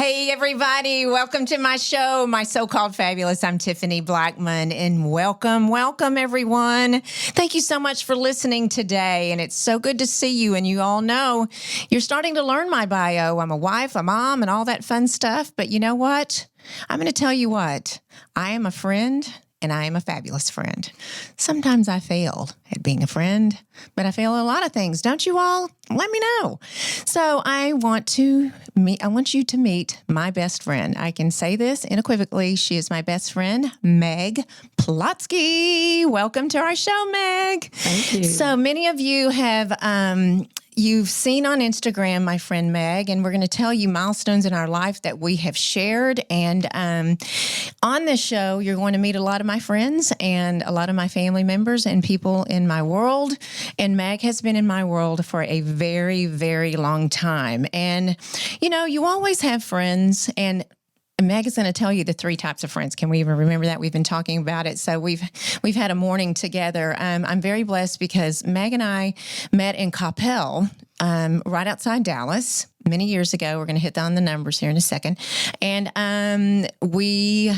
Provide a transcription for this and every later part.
Hey, everybody. Welcome to my show, My So-Called Fabulous. I'm Tiffany Blackman, and welcome, everyone. Thank you so much for listening today, and it's so good to see you. And you all know you're starting to learn my bio. I'm a wife, a mom, and all that fun stuff. But you know what? I'm going to tell you what. I am a friend, and I am a fabulous friend. Sometimes I fail at being a friend, but I fail at a lot of things. Don't you all? Let me know. So I want you to meet my best friend. I can say this unequivocally. She is my best friend, Meg Plotsky. Welcome to our show, Meg. Thank you. So many of you have you've seen on Instagram my friend Meg, and we're going to tell you milestones in our life that we have shared. And on this show, you're going to meet a lot of my friends and a lot of my family members and people in my world. And Meg has been in my world for a very, very long time. And, you know, you always have friends, and Meg is going to tell you the 3 types of friends. Can we even remember that? We've been talking about it. So we've had a morning together. I'm very blessed because Meg and I met in Coppell, right outside Dallas many years ago. We're going to hit on the numbers here in a second. And we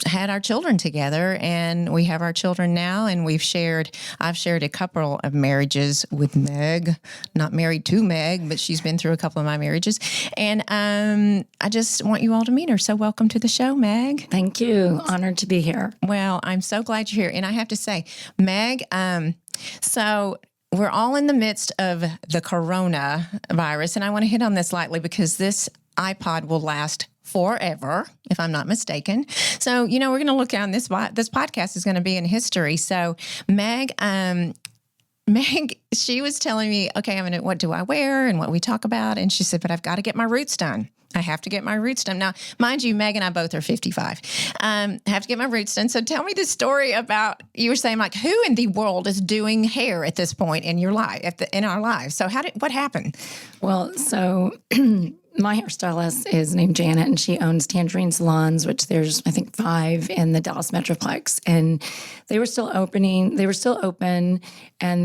had our children together, and we have our children now, and I've shared a couple of marriages with Meg, not married to Meg, but she's been through a couple of my marriages. And I just want you all to meet her. So welcome to the show, Meg. Thank you. Honored to be here. Well, I'm so glad you're here. And I have to say, Meg, so we're all in the midst of the coronavirus, and I want to hit on this lightly because this iPod will last forever, if I'm not mistaken. So, you know, we're going to look down this podcast is going to be in history. So Meg, she was telling me, okay, what do I wear and what we talk about? And she said, but I've got to get my roots done. I have to get my roots done. Now, mind you, Meg and I both are 55. I have to get my roots done. So tell me the story about, you were saying like, who in the world is doing hair at this point in your life, in our lives? So what happened? Well, so my hairstylist is named Janet, and she owns Tangerine Salons, which there's, I think, 5 in the Dallas Metroplex. And they were still open, and they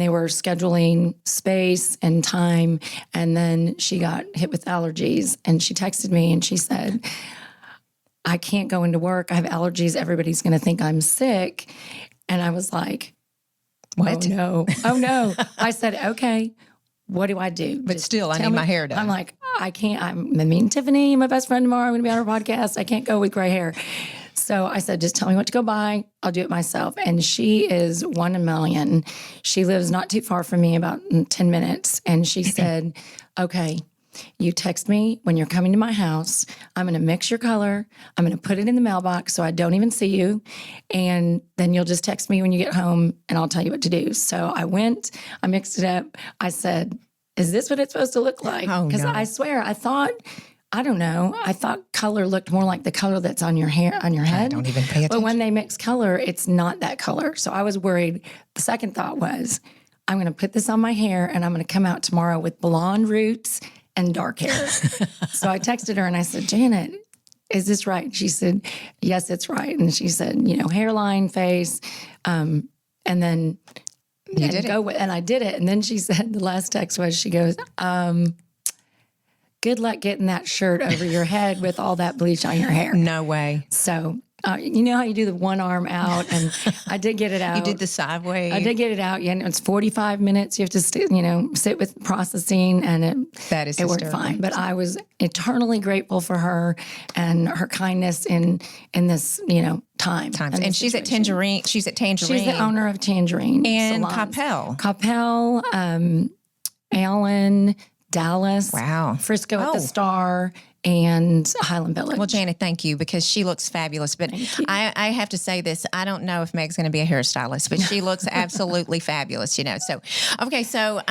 were scheduling space and time. And then she got hit with allergies, and she texted me and she said, I can't go into work. I have allergies. Everybody's going to think I'm sick. And I was like, what? Oh no. I said, okay. What do I do? But still, I need my hair done. I'm like, I can't. I'm meeting Tiffany, my best friend tomorrow. I'm going to be on her podcast. I can't go with gray hair. So I said, just tell me what to go buy. I'll do it myself. And she is 1 in a million. She lives not too far from me, about 10 minutes. And she said, okay, you text me when you're coming to my house. I'm going to mix your color. I'm going to put it in the mailbox so I don't even see you. And then you'll just text me when you get home and I'll tell you what to do. So I went, I mixed it up. I said, is this what it's supposed to look like? Because I swear, I thought color looked more like the color that's on your hair, on your head. I don't even pay attention. But when they mix color, it's not that color. So I was worried. The second thought was, I'm going to put this on my hair and I'm going to come out tomorrow with blonde roots and dark hair. So I texted her and I said, Janet, is this right? She said, yes, it's right. And she said, hairline, face, and then you did it. And I did it. And then she said, the last text was, she goes, good luck getting that shirt over your head with all that bleach on your hair. No way. So you know how you do the one arm out, and I did get it out. You did the sideways. I did get it out. Yeah, and it's 45 minutes. You have to, sit with processing, and it worked fine. But I was eternally grateful for her and her kindness in this, time. And she's at Tangerine. She's the owner of Tangerine and Salons. Coppell, Allen, Dallas, Frisco at the Star, and Highland Village. Well, Janet, thank you, because she looks fabulous. But I have to say this. I don't know if Meg's going to be a hairstylist, but she looks absolutely fabulous, So, okay. So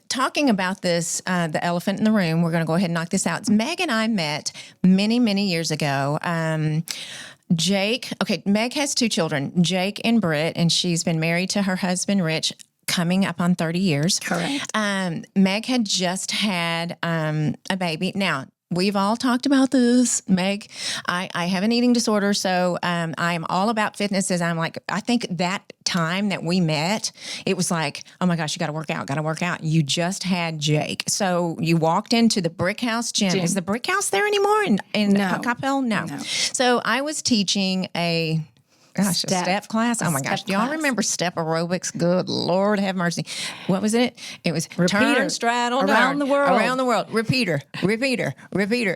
talking about this, the elephant in the room, we're going to go ahead and knock this out. Meg and I met many, many years ago. Meg has 2 children, Jake and Britt, and she's been married to her husband, Rich, coming up on 30 years. Correct. Meg had just had a baby. Now, we've all talked about this, Meg. I have an eating disorder, so I'm all about fitness. As I'm like, I think that time that we met, it was like, oh my gosh, you got to work out. You just had Jake. So you walked into the Brick House gym. Is the Brick House there anymore in Coppell? No. So I was teaching a step class. Oh my gosh. Do y'all remember step aerobics? Good Lord, have mercy. What was it? It was repeater. Turn, straddle, around the world. Repeater,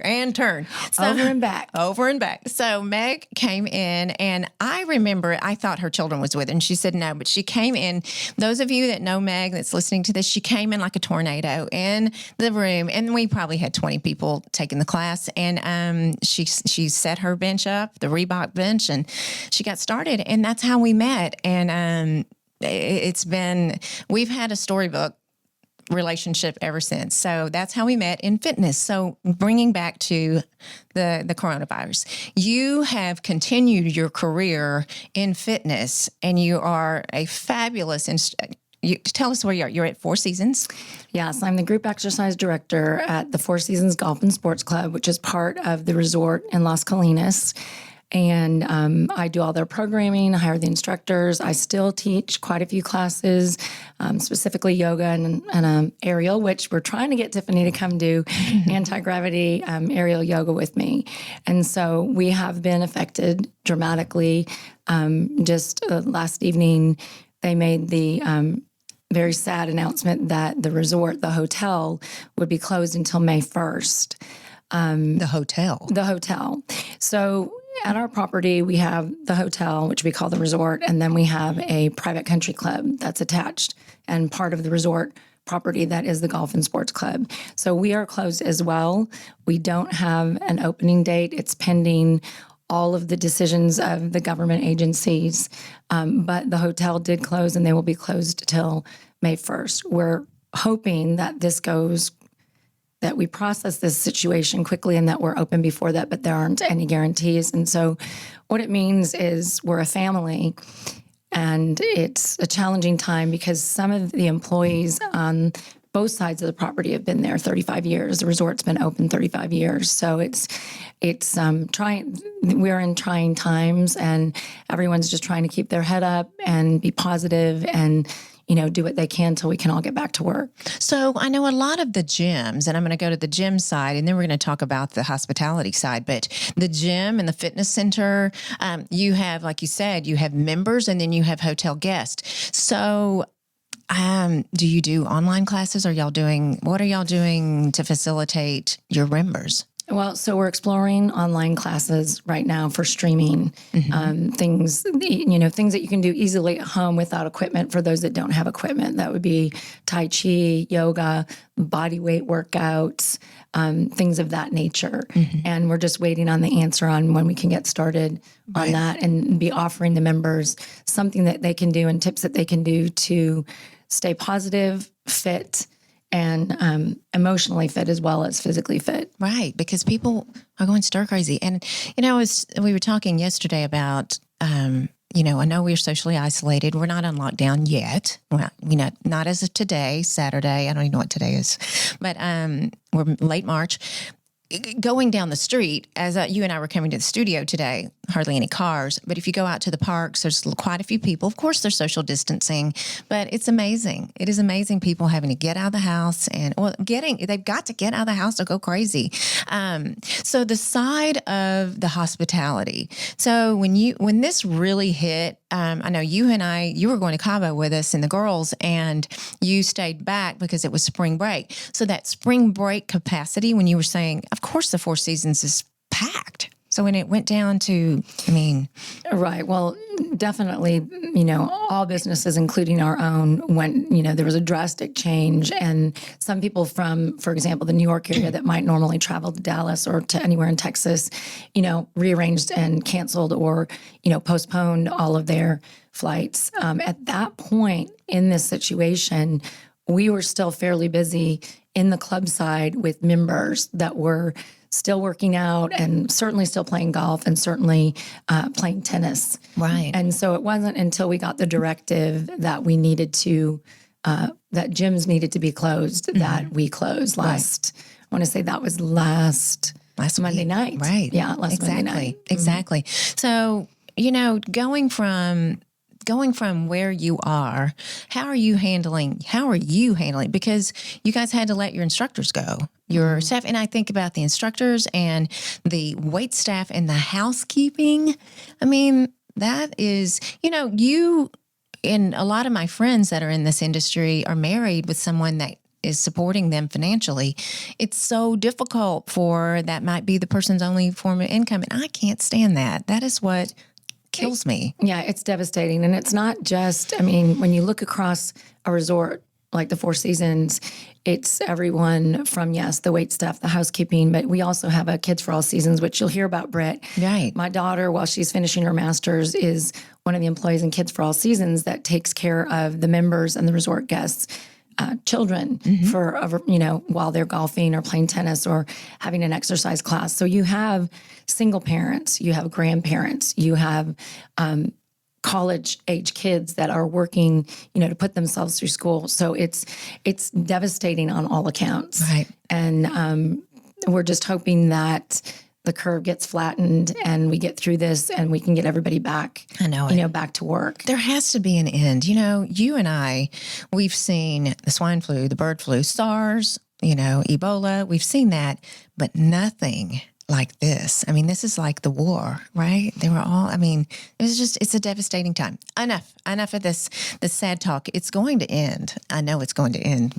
and turn. So, over and back. So Meg came in, and I remember, I thought her children was with her, and she said no, but she came in. Those of you that know Meg that's listening to this, she came in like a tornado in the room, and we probably had 20 people taking the class, and she set her bench up, the Reebok bench, and she got started, and that's how we met. And we've had a storybook relationship ever since. So that's how we met in fitness. So bringing back to the coronavirus, you have continued your career in fitness, and you are a fabulous tell us where you are. You're at Four Seasons. Yes, I'm the group exercise director at the Four Seasons Golf and Sports Club, which is part of the resort in Las Colinas. And I do all their programming, hire the instructors. I still teach quite a few classes, specifically yoga and aerial, which we're trying to get Tiffany to come do anti-gravity aerial yoga with me. And so we have been affected dramatically. Just last evening, they made the very sad announcement that the resort, the hotel, would be closed until May 1st. The hotel. So at our property, we have the hotel, which we call the resort, and then we have a private country club that's attached and part of the resort property that is the golf and sports club. So we are closed as well. We don't have an opening date. It's pending all of the decisions of the government agencies. But the hotel did close, and they will be closed till May 1st. We're hoping that that we process this situation quickly and that we're open before that, but there aren't any guarantees. And so what it means is we're a family, and it's a challenging time because some of the employees on both sides of the property have been there 35 years. The resort's been open 35 years. So it's trying. We're in trying times, and everyone's just trying to keep their head up and be positive and do what they can till we can all get back to work. So I know a lot of the gyms, and I'm going to go to the gym side, and then we're going to talk about the hospitality side, but the gym and the fitness center, you have, like you said, you have members, and then you have hotel guests. So do you do online classes? What are y'all doing to facilitate your members? Well, so we're exploring online classes right now for streaming, things that you can do easily at home without equipment for those that don't have equipment. That would be Tai Chi, yoga, body weight workouts, things of that nature. And we're just waiting on the answer on when we can get started on that and be offering the members something that they can do and tips that they can do to stay positive, fit, and emotionally fit as well as physically fit. Right, because people are going stir crazy. And, we were talking yesterday about, I know we're socially isolated. We're not on lockdown yet. Well, not as of today, Saturday. I don't even know what today is. But we're late March. Going down the street, as you and I were coming to the studio today, hardly any cars. But if you go out to the parks, there's quite a few people. Of course, there's social distancing, but it's amazing. It is amazing people having to get out of the house they've got to get out of the house to go crazy. So the side of the hospitality. So when this really hit, I know you were going to Cabo with us and the girls, and you stayed back because it was spring break. So that spring break capacity, when you were saying, of course, the Four Seasons is packed. So when it went down to, Right. Well, definitely, all businesses, including our own, when, there was a drastic change, and some people from, for example, the New York area that might normally travel to Dallas or to anywhere in Texas, rearranged and canceled or, postponed all of their flights. At that point in this situation, we were still fairly busy in the club side with members that were still working out and certainly still playing golf and certainly playing tennis. Right. And so it wasn't until we got the directive that we needed to, that gyms needed to be closed, that we closed last want to say that was last Monday week. night. Right. Yeah, last Monday night. Exactly. So, going from where you are, how are you handling? Because you guys had to let your instructors go, your staff. And I think about the instructors and the wait staff and the housekeeping. I mean, that is, you and a lot of my friends that are in this industry are married with someone that is supporting them financially. It's so difficult that might be the person's only form of income. And I can't stand that. That is what kills me. Yeah, it's devastating. And it's not just, when you look across a resort like the Four Seasons, it's everyone from, yes, the wait staff, the housekeeping, but we also have a Kids for All Seasons, which you'll hear about, Britt. Right. My daughter, while she's finishing her master's, is one of the employees in Kids for All Seasons that takes care of the members and the resort guests' children for, while they're golfing or playing tennis or having an exercise class. So you have single parents, you have grandparents, you have college age kids that are working, to put themselves through school. So it's devastating on all accounts. Right. And we're just hoping that the curve gets flattened and we get through this and we can get everybody back, back to work. There has to be an end. You and I, we've seen the swine flu, the bird flu, SARS, Ebola. We've seen that, but nothing like this. This is like the war, right? They were all, it's a devastating time. Enough of this sad talk. It's going to end. I know it's going to end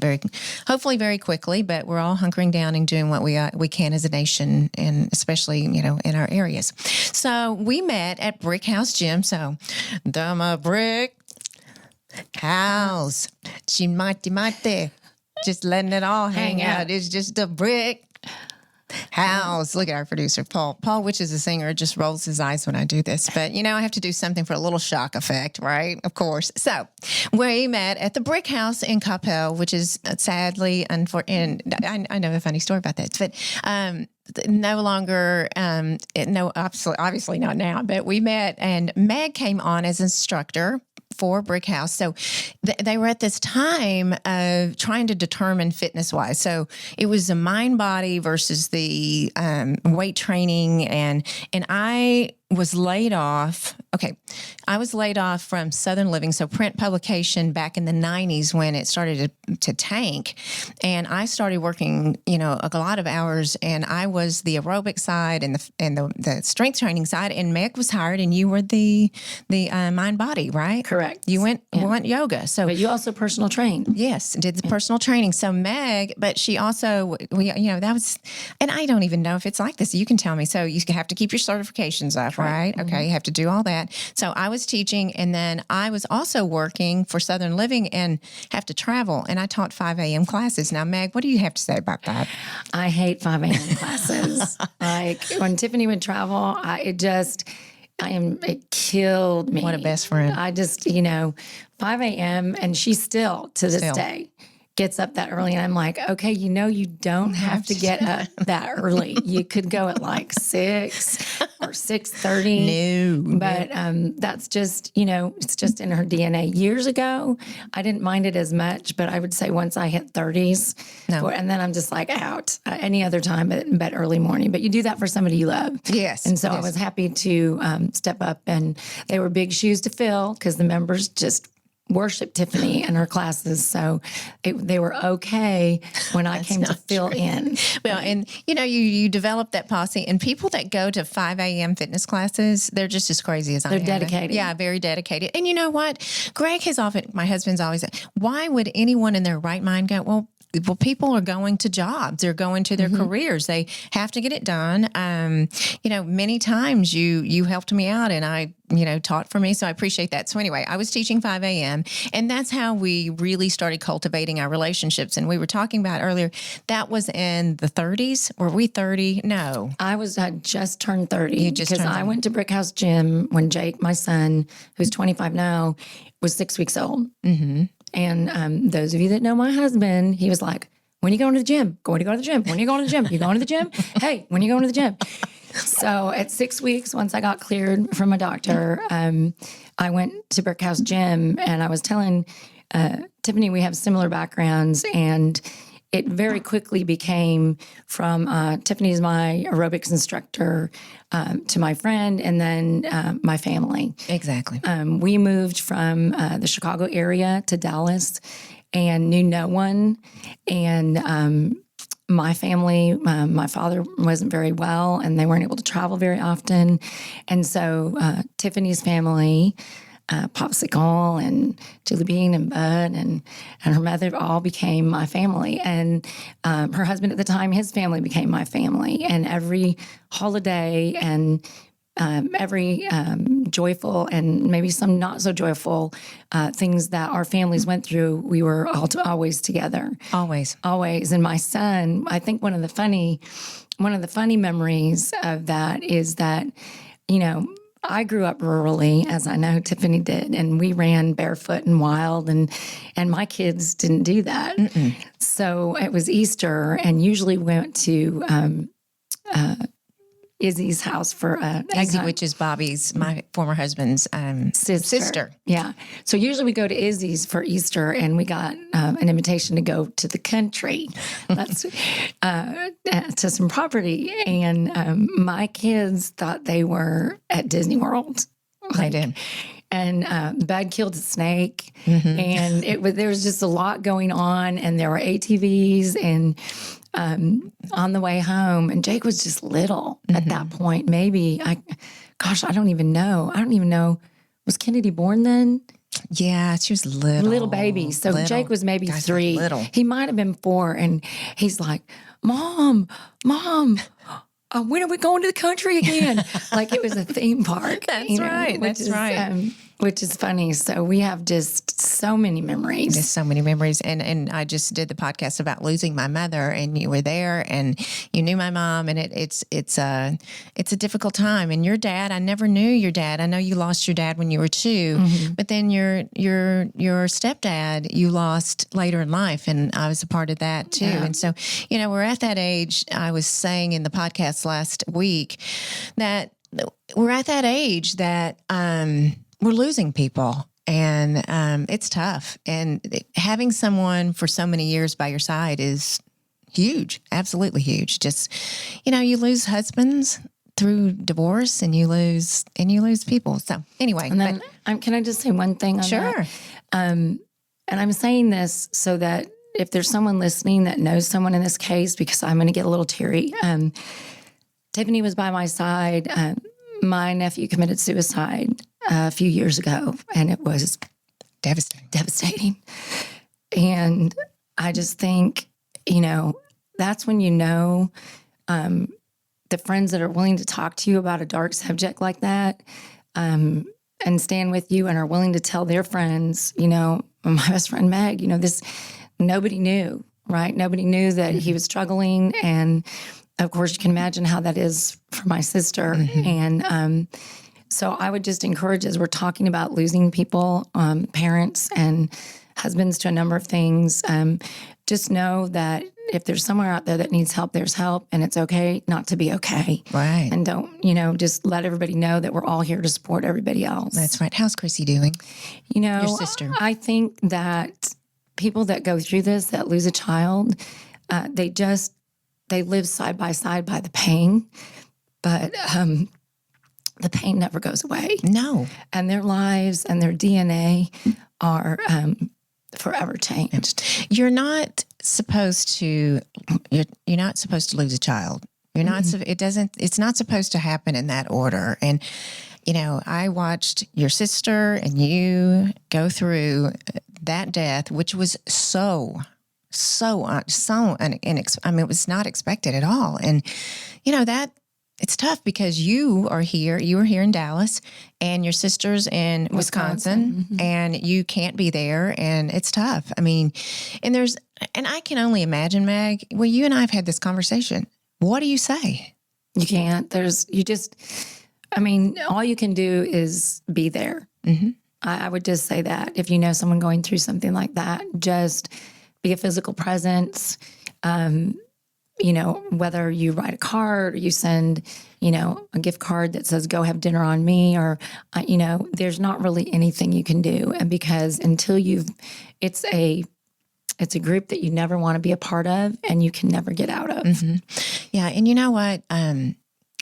hopefully very quickly, but we're all hunkering down and doing what we can as a nation, and especially, in our areas. So we met at Brick House Gym. So the Brick House, Chimate, just letting it all hang out. It's just a brick house. Look at our producer, Paul. Paul, which is a singer, just rolls his eyes when I do this. But, I have to do something for a little shock effect, right? Of course. So we met at the Brick House in Coppell, which is sadly, and I know a funny story about that, but no longer, obviously not now, but we met and Meg came on as instructor for Brick House. So they were at this time of trying to determine fitness-wise. So it was the mind body versus the weight training, and I was laid off. Okay, I was laid off from Southern Living, so print publication back in the 90s when it started to tank, and I started working, a lot of hours, and I was the aerobic side and the strength training side, and Meg was hired, and you were the mind body, right? Correct. You went yoga, so but you also personal trained. Yes, did the personal training. So Meg, but she also that was, and I don't even know if it's like this. You can tell me. So you have to keep your certifications up, right? Okay, you have to do all that. So I was teaching, and then I was also working for Southern Living and have to travel, and I taught 5 a.m. classes. Now, Meg, what do you have to say about that? I hate 5 a.m. classes. Like when Tiffany would travel, it killed me. What a best friend. I just, 5 a.m. and she still, to this day, gets up that early. And I'm like, okay, you don't have to get up that early. You could go at like 6 or 6:30. No. But that's just, it's just in her DNA. Years ago, I didn't mind it as much, but I would say once I hit 30s, and then I'm just like out any other time but early morning. But you do that for somebody you love. Yes. And so I was happy to step up, and they were big shoes to fill because the members just worship Tiffany and her classes. So they were okay when I came to fill in. Well, and you develop that posse, and people that go to 5 a.m. fitness classes, they're just as crazy as I am. They're dedicated. Yeah, very dedicated. And you know what? My husband's always said, why would anyone in their right mind go, well, people are going to jobs. They're going to their careers. They have to get it done. Many times you helped me out, and I, taught for me. So I appreciate that. So anyway, I was teaching 5 a.m. and that's how we really started cultivating our relationships. And we were talking about earlier, that was in the 30s. Were we 30? No. I had just turned 30. You just because I went to Brick House Gym when Jake, my son, who's 25 now, was 6 weeks old. Mm-hmm. And those of you that know my husband, he was like, when are you going to the gym? Going to go to the gym. When are you going to the gym? You going to the gym? Hey, when are you going to the gym? So at 6 weeks, once I got cleared from a doctor, I went to Brick House Gym, and I was telling Tiffany we have similar backgrounds, and it very quickly became from Tiffany's my aerobics instructor to my friend, and then my family. Exactly. We moved from the Chicago area to Dallas and knew no one. And my family, my father wasn't very well, and they weren't able to travel very often. And so Tiffany's family, Popsicle and Julie Bean and Bud and her mother all became my family. And her husband at the time, his family became my family. And every holiday and every joyful and maybe some not so joyful things that our families went through, we were always together. Always. And my son, I think one of the funny memories of that is that, I grew up rurally, as I know Tiffany did, and we ran barefoot and wild, and my kids didn't do that. Mm-mm. So it was Easter, and usually went to Izzy's house for Izzy, which is Bobby's, my former husband's sister. Yeah. So usually we go to Izzy's for Easter, and we got an invitation to go to the country. That's to some property. And my kids thought they were at Disney World. They did. And Bud killed a snake, and there was just a lot going on, and there were ATVs and on the way home, and Jake was just little at that point. Maybe I don't even know. Was Kennedy born then? Yeah, she was little baby. So little. Jake was maybe 3. Little. He might have been 4, and he's like, Mom, when are we going to the country again? Like it was a theme park. That's right. That's right. Which is funny. So we have just so many memories. Just so many memories. And I just did the podcast about losing my mother, and you were there, and you knew my mom, and it's a difficult time. And your dad, I never knew your dad. I know you lost your dad when you were 2, but then your stepdad you lost later in life, and I was a part of that too. Yeah. And so, we're at that age. I was saying in the podcast last week that we're at that age that we're losing people, and it's tough. And having someone for so many years by your side is huge, absolutely huge. Just, you lose husbands through divorce, and you lose people. So anyway, and then can I just say one thing on that? Sure. And I'm saying this so that if there's someone listening that knows someone in this case, because I'm going to get a little teary. Tiffany was by my side. My nephew committed suicide a few years ago, and it was devastating. And I just think, that's when the friends that are willing to talk to you about a dark subject like that, and stand with you and are willing to tell their friends, my best friend Meg, this, nobody knew, right? Nobody knew that he was struggling. And of course, you can imagine how that is for my sister. And so I would just encourage, as we're talking about losing people, parents and husbands to a number of things, just know that if there's somewhere out there that needs help, there's help, and it's okay not to be okay. Right. And don't, just let everybody know that we're all here to support everybody else. That's right. How's Chrissy doing? Your sister. I think that people that go through this, that lose a child, they live side by side by the pain, but the pain never goes away. No. And their lives and their DNA are forever changed. You're not supposed to lose a child. You're not, it's not supposed to happen in that order. And, I watched your sister and you go through that death, which was it was not expected at all. And, that it's tough because you were here in Dallas and your sister's in Wisconsin. And you can't be there, and it's tough. I mean, and I can only imagine, Meg, well, you and I have had this conversation. What do you say? You can't, all you can do is be there. I would just say that if you know someone going through something like that, just be a physical presence. Whether you write a card or you send, a gift card that says, go have dinner on me, or, there's not really anything you can do. And because until it's a it's a group that you never want to be a part of and you can never get out of. Yeah. And you know what?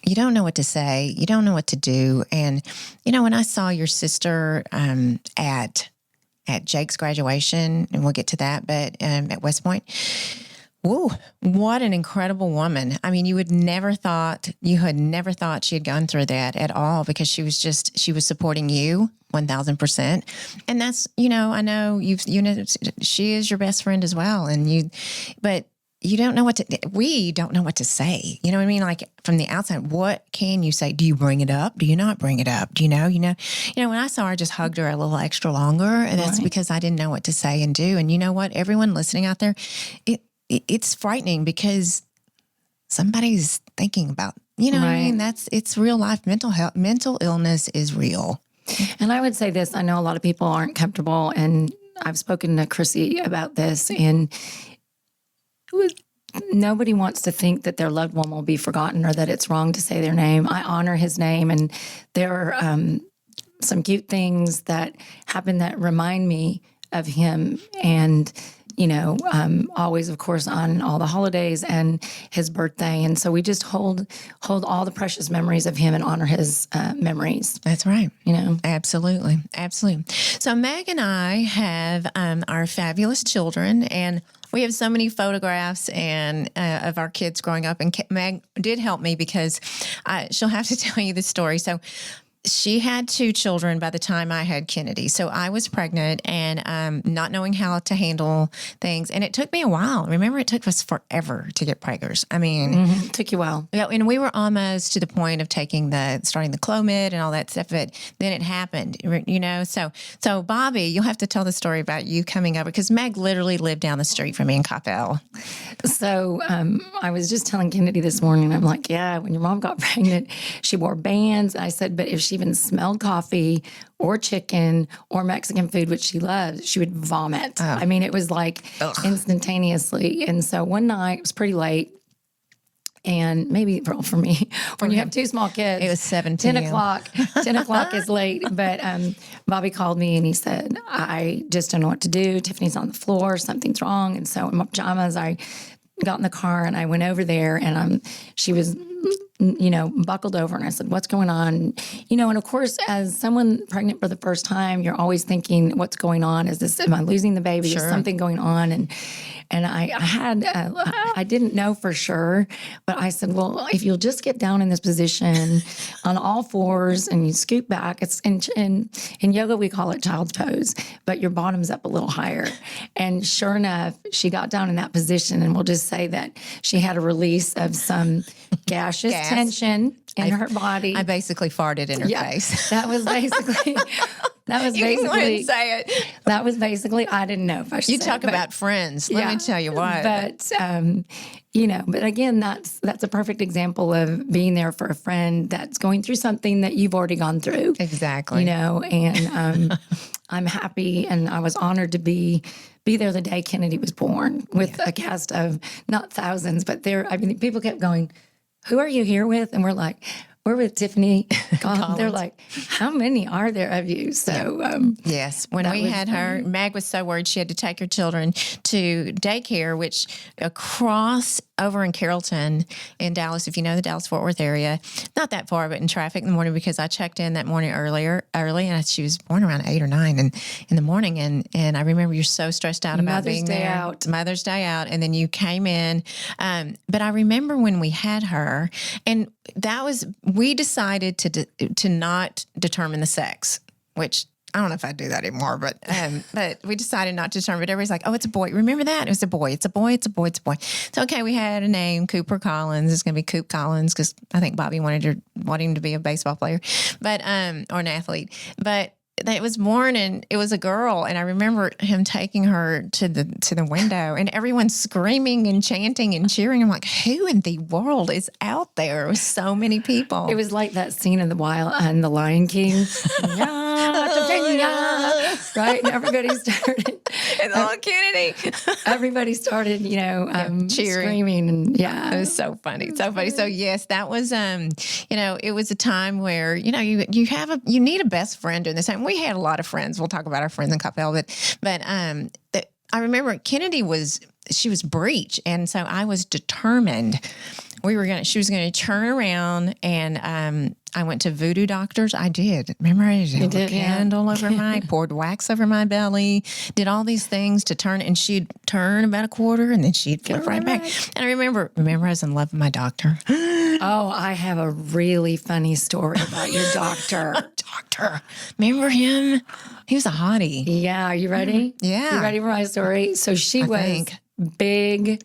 You don't know what to say. You don't know what to do. And, when I saw your sister at Jake's graduation, and we'll get to that, but at West Point, whoa, what an incredible woman. I mean, you had never thought she had gone through that at all, because she was supporting you 1,000%. And that's, I know she is your best friend as well. But you don't know we don't know what to say. You know what I mean? Like from the outside, what can you say? Do you bring it up? Do you not bring it up? Do you know, when I saw her, I just hugged her a little extra longer, and that's because I didn't know what to say and do. And you know what, everyone listening out there, it's frightening because somebody's thinking about, what I mean? It's real life. Mental illness is real. And I would say this, I know a lot of people aren't comfortable, and I've spoken to Chrissy about this, and nobody wants to think that their loved one will be forgotten or that it's wrong to say their name. I honor his name, and there are some cute things that happen that remind me of him, and always, of course, on all the holidays and his birthday. And so we just hold all the precious memories of him and honor his memories. That's right. Absolutely. Absolutely. So Meg and I have our fabulous children, and we have so many photographs and of our kids growing up. And Meg did help me because she'll have to tell you the story. So she had 2 children by the time I had Kennedy. So I was pregnant and not knowing how to handle things. And it took me a while. Remember, it took us forever to get preggers. I mean, it took you a while. Yeah, and we were almost to the point of starting the Clomid and all that stuff. But then it happened, So Bobby, you'll have to tell the story about you coming over, because Meg literally lived down the street from me in Coppell. So I was just telling Kennedy this morning, I'm like, yeah, when your mom got pregnant, she wore bands. I said, but if she even smelled coffee or chicken or Mexican food, which she loves, she would vomit. Oh. I mean, it was like instantaneously. And so one night, it was pretty late, and maybe for me, when you have 2 small kids, it was 7 10 o'clock. 10 o'clock is late. But Bobby called me and he said, I just don't know what to do. Tiffany's on the floor. Something's wrong. And so in my pajamas, I got in the car and I went over there, and she was buckled over, and I said, what's going on? And of course, as someone pregnant for the first time, you're always thinking, what's going on? Am I losing the baby? Sure. Is something going on? And I didn't know for sure, but I said, well, if you'll just get down in this position on all fours and you scoot back, it's in yoga, we call it child's pose, but your bottom's up a little higher. And sure enough, she got down in that position, and we'll just say that she had a release of some gaseous tension in her body. I basically farted in her face. That was basically... You wouldn't say it. That was basically, I didn't know if I should say it. You talk about friends. Let me tell you what. But, but again, that's a perfect example of being there for a friend that's going through something that you've already gone through. Exactly. And I'm happy, and I was honored to be there the day Kennedy was born with a cast of not thousands, but people kept going, who are you here with? And we're like, we're with Tiffany. They're like, how many are there of you? So, yes, when we had her, Meg was so worried she had to take her children to daycare, which across over in Carrollton in Dallas, if you know the Dallas-Fort Worth area, not that far, but in traffic in the morning, because I checked in that morning early, and she was born around 8 or 9 in the morning. And I remember you're so stressed out about being there. Mother's Day out. And then you came in. But I remember when we had her, and we decided to not determine the sex, which I don't know if I'd do that anymore, but we decided not to determine. But everybody's like, oh, it's a boy. Remember that? It was a boy. It's a boy. It's a boy. It's a boy. So, okay, we had a name, Cooper Collins. It's going to be Coop Collins, because I think Bobby wanted him to be a baseball player, or an athlete. But it was born, and it was a girl, and I remember him taking her to the window, and everyone screaming and chanting and cheering. I'm like, who in the world is out there with so many people? It was like that scene in The Lion King. Right? And everybody started. And little Kennedy. Everybody started, cheering, screaming, and it was so funny, so funny. So yes, that was, it was a time where you need a best friend during this time. We had a lot of friends. We'll talk about our friends in Coppell, but I remember Kennedy she was breech. And so I was determined she was going to turn around, and I went to Voodoo Doctors. I did. Remember, I had a candle over poured wax over my belly, did all these things to turn, and she'd turn about a quarter, and then she'd flip right back. And I remember I was in love with my doctor. Oh, I have a really funny story about your doctor. Doctor. Remember him? He was a hottie. Yeah. Are you ready? Yeah. You ready for my story? So she was big,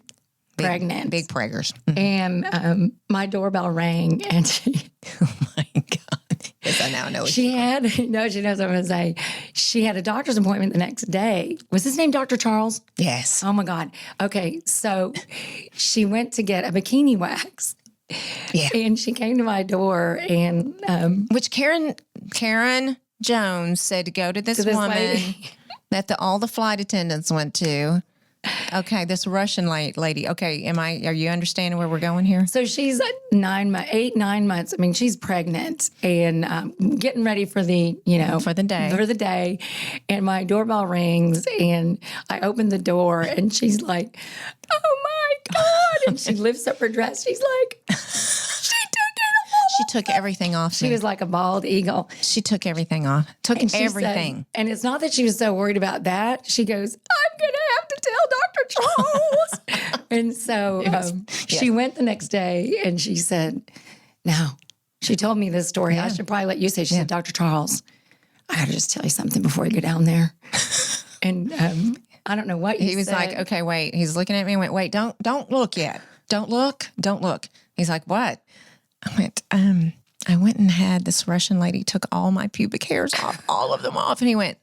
pregnant. Big preggers. And my doorbell rang, and she... Oh, my God. Yes, I now know. She knows what I'm going to say. She had a doctor's appointment the next day. Was his name Dr. Charles? Yes. Oh, my God. Okay, so she went to get a bikini wax. Yeah. And she came to my door, and... which Karen Jones said to go to this woman lady. that all the flight attendants went to. Okay, this Russian lady. Okay, are you understanding where we're going here? So she's 9 months. I mean, she's pregnant and getting ready for the, for the day. And my doorbell rings, and I open the door, and she's like, "Oh my God!" And she lifts up her dress. She's like, She took everything off. She was like a bald eagle. She took everything off. Took everything. And it's not that she was so worried about that. She goes, "I'm going to have to tell Dr. Charles." And so she went the next day, and she said, now, she told me this story. I should probably let you say. She said, "Dr. Charles, I got to just tell you something before you go down there." And I don't know what he was said. like, okay, wait. He's looking at me and went, wait, don't look yet. Don't look. He's like, what? I went and had this Russian lady took all my pubic hairs off, all of them off. And he went,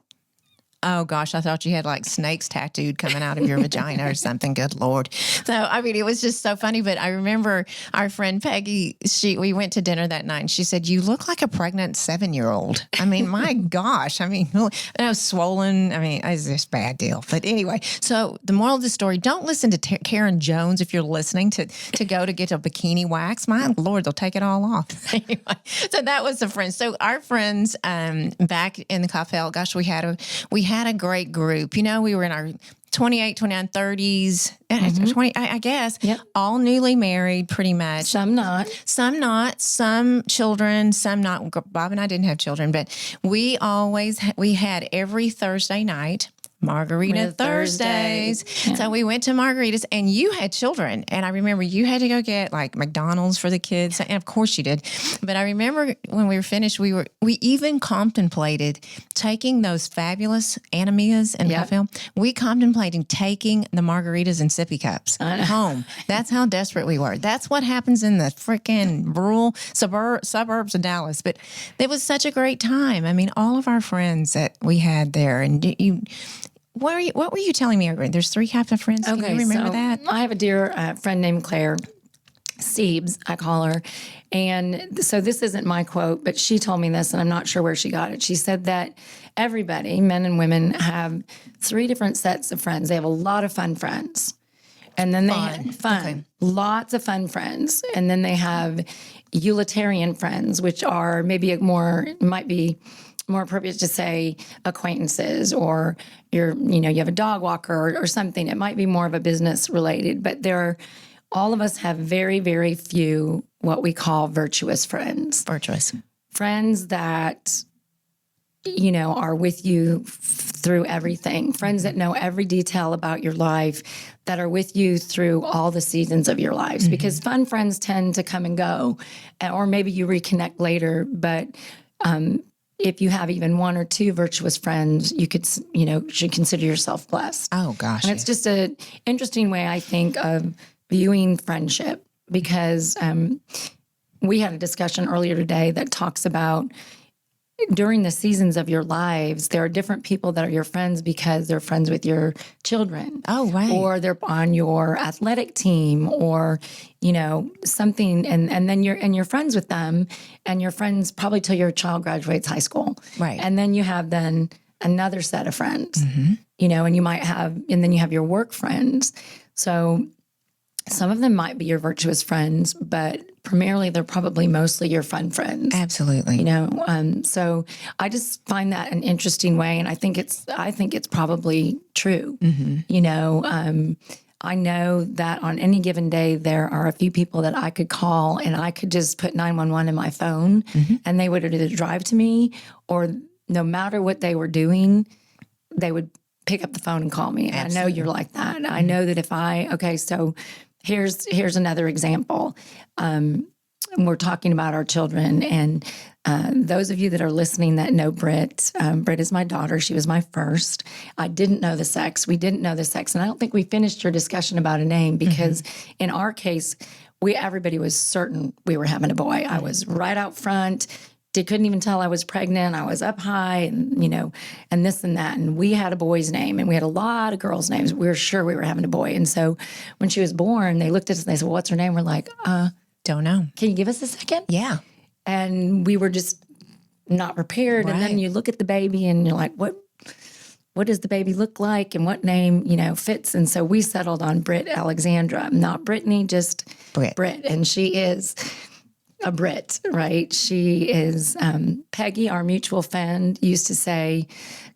oh gosh, I thought you had like snakes tattooed coming out of your vagina or something. Good Lord. So, I mean, it was just so funny. But I remember our friend Peggy, we went to dinner that night, and she said, you look like a pregnant 7-year-old. I mean, my gosh. I mean, I was swollen. I mean, it's just a bad deal. But anyway, so the moral of the story, don't listen to Karen Jones if you're listening to go to get a bikini wax. My Lord, they'll take it all off. Anyway, so that was the friends. So our friends back in the Coppell, gosh, we had a great group. We were in our 28, 29, 30s, 20, I guess, all newly married pretty much. Some not, some children, some not. Bob and I didn't have children, but we had every Thursday night Margarita Thursdays. Yeah. So we went to Margaritas, and you had children. And I remember you had to go get like McDonald's for the kids. And of course you did. But I remember when we were finished, we even contemplated taking those fabulous Anamias and Buffalo. We contemplated taking the margaritas in sippy cups home. That's how desperate we were. That's what happens in the freaking rural suburbs of Dallas. But it was such a great time. I mean, all of our friends that we had there, and what were you telling me? There's 3 types of friends. Can you remember that? I have a dear friend named Claire Siebes, I call her. And so this isn't my quote, but she told me this, and I'm not sure where she got it. She said that everybody, men and women, have 3 different sets of friends. They have a lot of fun friends. And then they have lots of fun friends. And then they have utilitarian friends, which are maybe might be more appropriate to say acquaintances, or you have a dog walker or something. It might be more of a business related, but all of us have very, very few what we call virtuous friends. Friends that, are with you through everything. Friends that know every detail about your life, that are with you through all the seasons of your lives. Because fun friends tend to come and go, or maybe you reconnect later, but if you have even 1 or 2 virtuous friends, you should consider yourself blessed. Oh, gosh. And it's just an interesting way, I think, of viewing friendship, because we had a discussion earlier today that talks about during the seasons of your lives, there are different people that are your friends because they're friends with your children. Oh, right. Or they're on your athletic team, or, something. And then you're friends with them, and you're friends probably till your child graduates high school. Right. And then you have then another set of friends, and then you have your work friends. So some of them might be your virtuous friends, but primarily they're probably mostly your fun friends. Absolutely. You know, so I just find that an interesting way, and I think it's probably true. You know, I know that on any given day there are a few people that I could call, and I could just put 911 in my phone, and they would either drive to me, or no matter what they were doing, they would pick up the phone and call me. And I know you're like that. I know that so here's another example. We're talking about our children, and those of you that are listening that know Britt, Britt is my daughter. She was my first. I didn't know the sex. We didn't know the sex. And I don't think we finished your discussion about a name, because in our case, everybody was certain we were having a boy. I was right out front. They couldn't even tell I was pregnant. I was up high, and, you know, and this and that. And we had a boy's name, and we had a lot of girls' names. We were sure we were having a boy. And so when she was born, they looked at us and they said, well, what's her name? We're like, don't know. Can you give us a second? Yeah. And we were just not prepared. Right. And then you look at the baby and you're like, what does the baby look like, and what name, you know, fits? And so we settled on Britt Alexandra, not Brittany, just Britt. And she is a Brit, right? She is, Peggy, our mutual friend, used to say,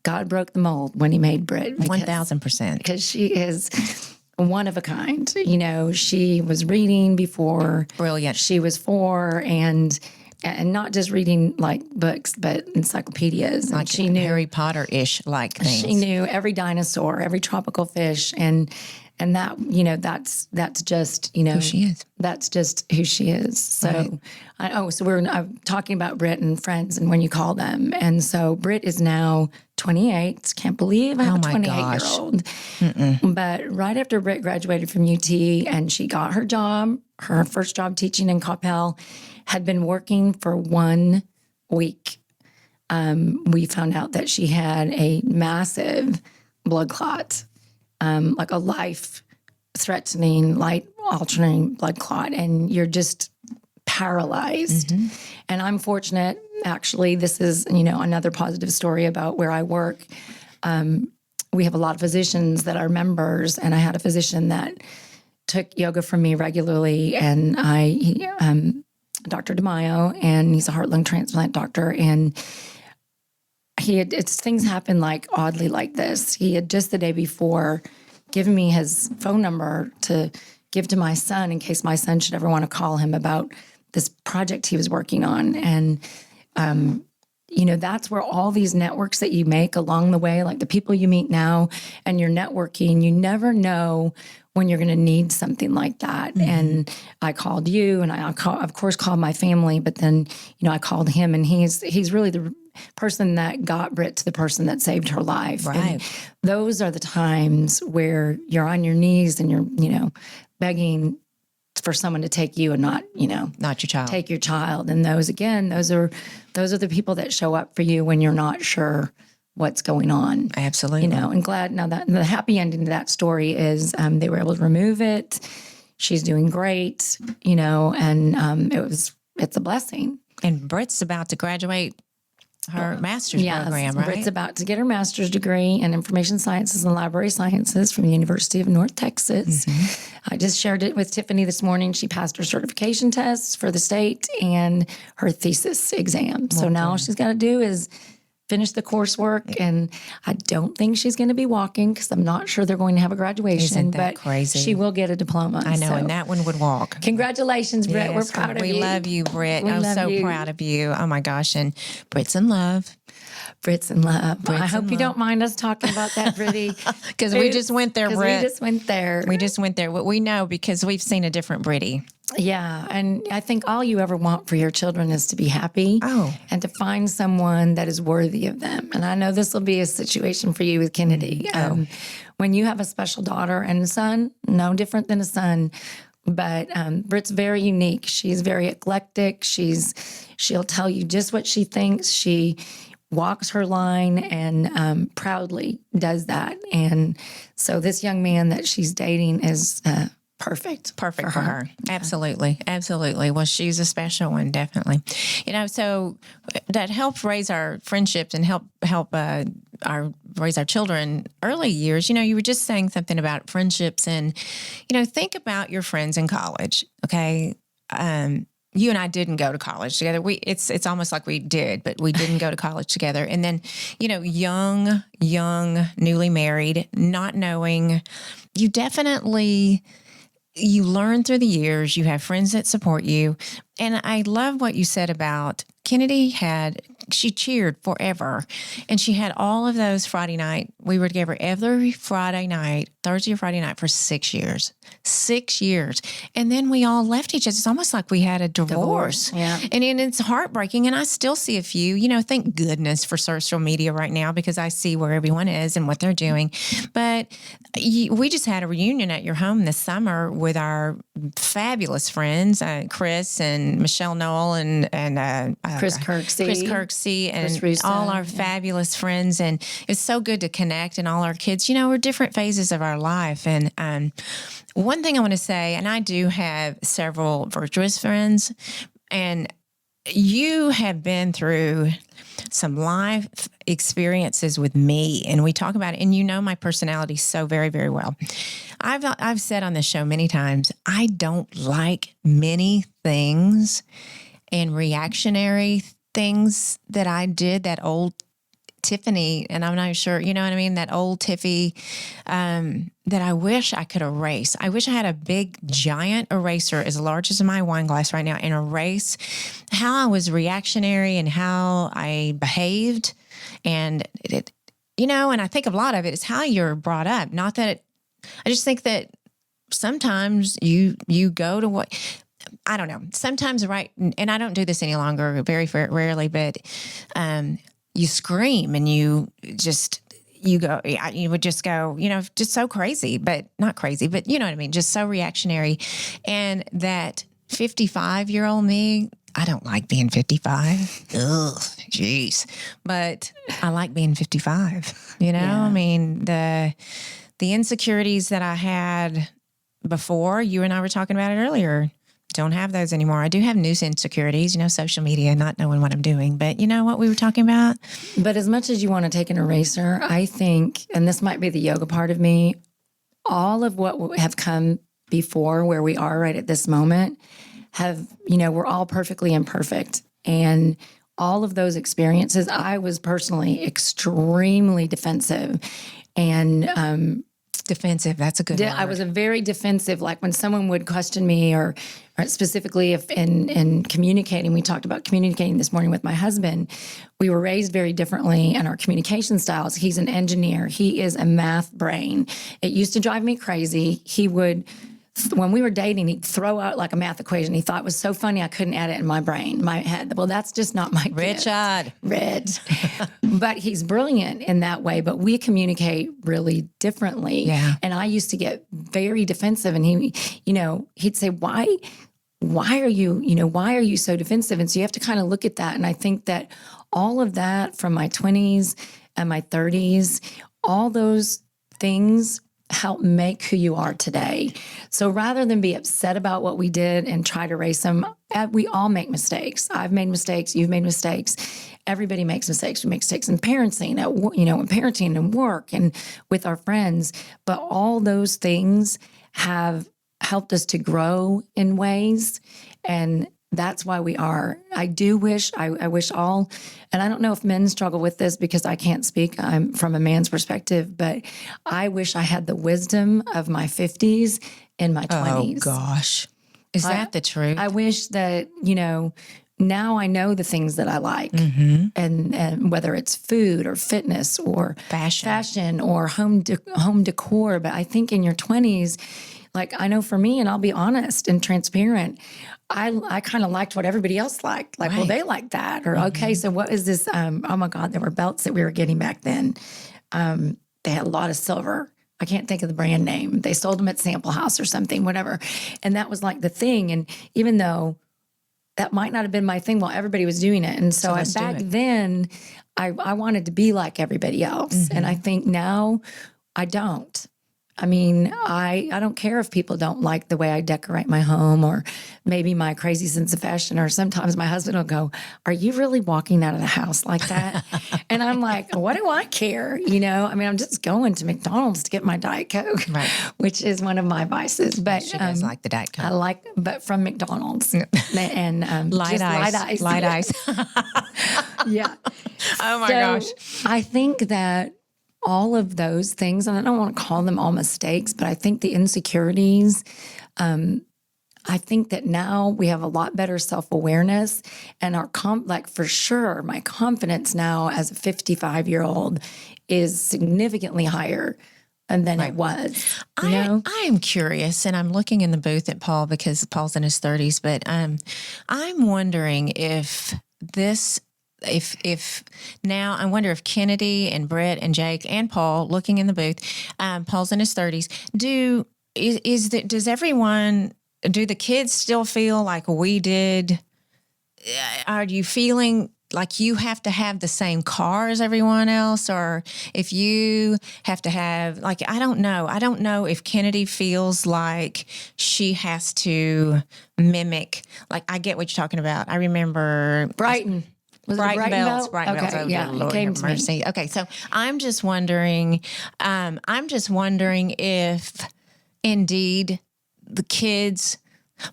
God broke the mold when he made Britt. 1,000%. Because she is one of a kind. You know, she was reading before Brilliant. She was 4, and not just reading like books, but encyclopedias. Like and she knew Harry Potter-ish like things. She knew every dinosaur, every tropical fish, and that, you know, that's just, you know, who she is. That's just who she is. So, right. So I'm talking about Britt and friends, and when you call them. And so Britt is now 28. Can't believe I have a 28-year-old. But right after Britt graduated from UT and she got her job, her first job teaching in Coppell, had been working for 1 week. We found out that she had a massive blood clot, like a life-threatening, life-altering blood clot, and you're just paralyzed. And I'm fortunate, actually. This is, you know, another positive story about where I work. We have a lot of physicians that are members, and I had a physician that took yoga from me regularly, and Dr. DeMaio, and he's a heart-lung transplant doctor, and things happen like oddly like this. He had just the day before given me his phone number to give to my son in case my son should ever want to call him about this project he was working on. And, you know, that's where all these networks that you make along the way, like the people you meet now and you're networking, you never know when you're going to need something like that. And I called you, and I of course called my family, but then, you know, I called him, and he's really the person that got Britt to the person that saved her life. Right. And those are the times where you're on your knees and you're, you know, begging for someone to take you and not, you know, not your child. Take your child. And those are the people that show up for you when you're not sure what's going on. Absolutely. You know, and glad now that the happy ending to that story is they were able to remove it. She's doing great, you know, and it's a blessing. And Britt's about to graduate her master's program, right? Britt's about to get her master's degree in information sciences and library sciences from the University of North Texas. I just shared it with Tiffany this morning. She passed her certification tests for the state and her thesis exam. So now all she's got to do is finish the coursework, and I don't think she's going to be walking because I'm not sure they're going to have a graduation. Isn't that but crazy? She will get a diploma. I know, and that one would walk. Congratulations, Britt. Yes, we're proud of you. We love you, Britt. I'm love so you. proud of you. Oh my gosh. And Britt's in love. Britt's in love. Britt's I hope in you love. don't mind us talking about that, Britty. Because we just went there, Britt. We just went there. We just went there. What we know, because we've seen a different Britty. Yeah. And I think all you ever want for your children is to be happy. Oh. And to find someone that is worthy of them. And I know this will be a situation for you with Kennedy. When you have a special daughter and a son, no different than a son. But Britt's very unique. She's very eclectic. She'll tell you just what she thinks. She walks her line and proudly does that. And so this young man that she's dating is perfect for her. Absolutely. Absolutely. Well, she's a special one, definitely. You know, so that helps raise our friendships and help raise our children early years. You know, you were just saying something about friendships, and, you know, think about your friends in college. Okay. you and I didn't go to college together. It's almost like we did, but we didn't go to college together. And then, young, newly married, not knowing, you learn through the years, you have friends that support you. And I love what you said about Kennedy she cheered forever. And she had all of those Friday night. We were together every Friday night, Thursday or Friday night for 6 years. 6 years. And then we all left each other. It's almost like we had a divorce. Yeah. And it's heartbreaking. And I still see a few, thank goodness for social media right now, because I see where everyone is and what they're doing. But we just had a reunion at your home this summer with our fabulous friends, Chris and Michelle Knoll and Chris Kirksey, and all our fabulous friends. And it's so good to connect, and all our kids, we're different phases of our life. And one thing I want to say, and I do have several virtuous friends, and you have been through some life experiences with me, and we talk about it, and my personality so very, very well. I've said on this show many times, I don't like many things and reactionary things that I did, that old Tiffany, and I'm not sure, you know what I mean? That old Tiffy, that I wish I could erase. I wish I had a big, giant eraser as large as my wine glass right now and erase how I was reactionary and how I behaved. And and I think a lot of it is how you're brought up. Not that I just think that sometimes you go to what, I don't know, sometimes, right. And I don't do this any longer, very rarely, but, you scream and you would just go, just so crazy, but not crazy, but you know what I mean? Just so reactionary. And that 55-year-old me, I don't like being 55. Ugh, jeez. But I like being 55, Yeah. I mean, the insecurities that I had before, you and I were talking about it earlier, don't have those anymore. I do have news insecurities, social media, not knowing what I'm doing. But you know what we were talking about? But as much as you want to take an eraser, I think, and this might be the yoga part of me, all of what have come before where we are right at this moment we're all perfectly imperfect. And all of those experiences, I was personally extremely defensive and, defensive. That's a good word. I was a very defensive, like when someone would question me or specifically if in communicating, we talked about communicating this morning with my husband. We were raised very differently in our communication styles. He's an engineer. He is a math brain. It used to drive me crazy. He would, when we were dating, he'd throw out like a math equation. He thought it was so funny I couldn't add it in my brain, my head. Well, that's just not my Richard. Rich. But he's brilliant in that way. But we communicate really differently. Yeah. And I used to get very defensive. And he'd say, why are you so defensive? And so you have to kind of look at that. And I think that all of that from my 20s and my 30s, all those things help make who you are today. So rather than be upset about what we did and try to erase them, we all make mistakes. I've made mistakes. You've made mistakes. Everybody makes mistakes. We make mistakes in parenting, in parenting and work and with our friends. But all those things have helped us to grow in ways. And that's why we are. I do wish, I wish all, and I don't know if men struggle with this because I can't speak from a man's perspective, but I wish I had the wisdom of my 50s in my 20s. Oh, gosh. Is that the truth? I wish that, now I know the things that I like, and whether it's food or fitness or fashion or home decor. But I think in your 20s, like I know for me, and I'll be honest and transparent, I kind of liked what everybody else liked. Like, right. Well, they like that. Or, okay, so what is this? Oh my God, there were belts that we were getting back then. They had a lot of silver. I can't think of the brand name. They sold them at Sample House or something, whatever. And that was like the thing. And even though that might not have been my thing, well, everybody was doing it. And so back then, I wanted to be like everybody else. And I think now I don't. I mean, I don't care if people don't like the way I decorate my home or maybe my crazy sense of fashion. Or sometimes my husband will go, "Are you really walking out of the house like that?" And I'm like, what do I care? You know, I mean, I'm just going to McDonald's to get my Diet Coke, Right. which is one of my vices. But She does like the Diet Coke. I like, but from McDonald's and Light just ice. Light ice. Yeah. Oh my So gosh. I think that all of those things, and I don't want to call them all mistakes, but I think the insecurities, I think that now we have a lot better self-awareness and our like for sure, my confidence now as a 55-year-old is significantly higher than it was. You know? I am curious, and I'm looking in the booth at Paul because Paul's in his 30s, but I'm wondering if this, if now, I wonder if Kennedy and Brett and Jake and Paul looking in the booth, Paul's in his 30s, do the kids still feel like we did? Are you feeling like you have to have the same car as everyone else? Or if you have to have, like, I don't know. I don't know if Kennedy feels like she has to mimic, like, I get what you're talking about. I remember Brighton. Was it Brighton Brighton bells, Bell? Brighton bells. Okay, Oh, yeah, good it Lord, came have to me. mercy. Okay, so I'm just wondering if indeed the kids,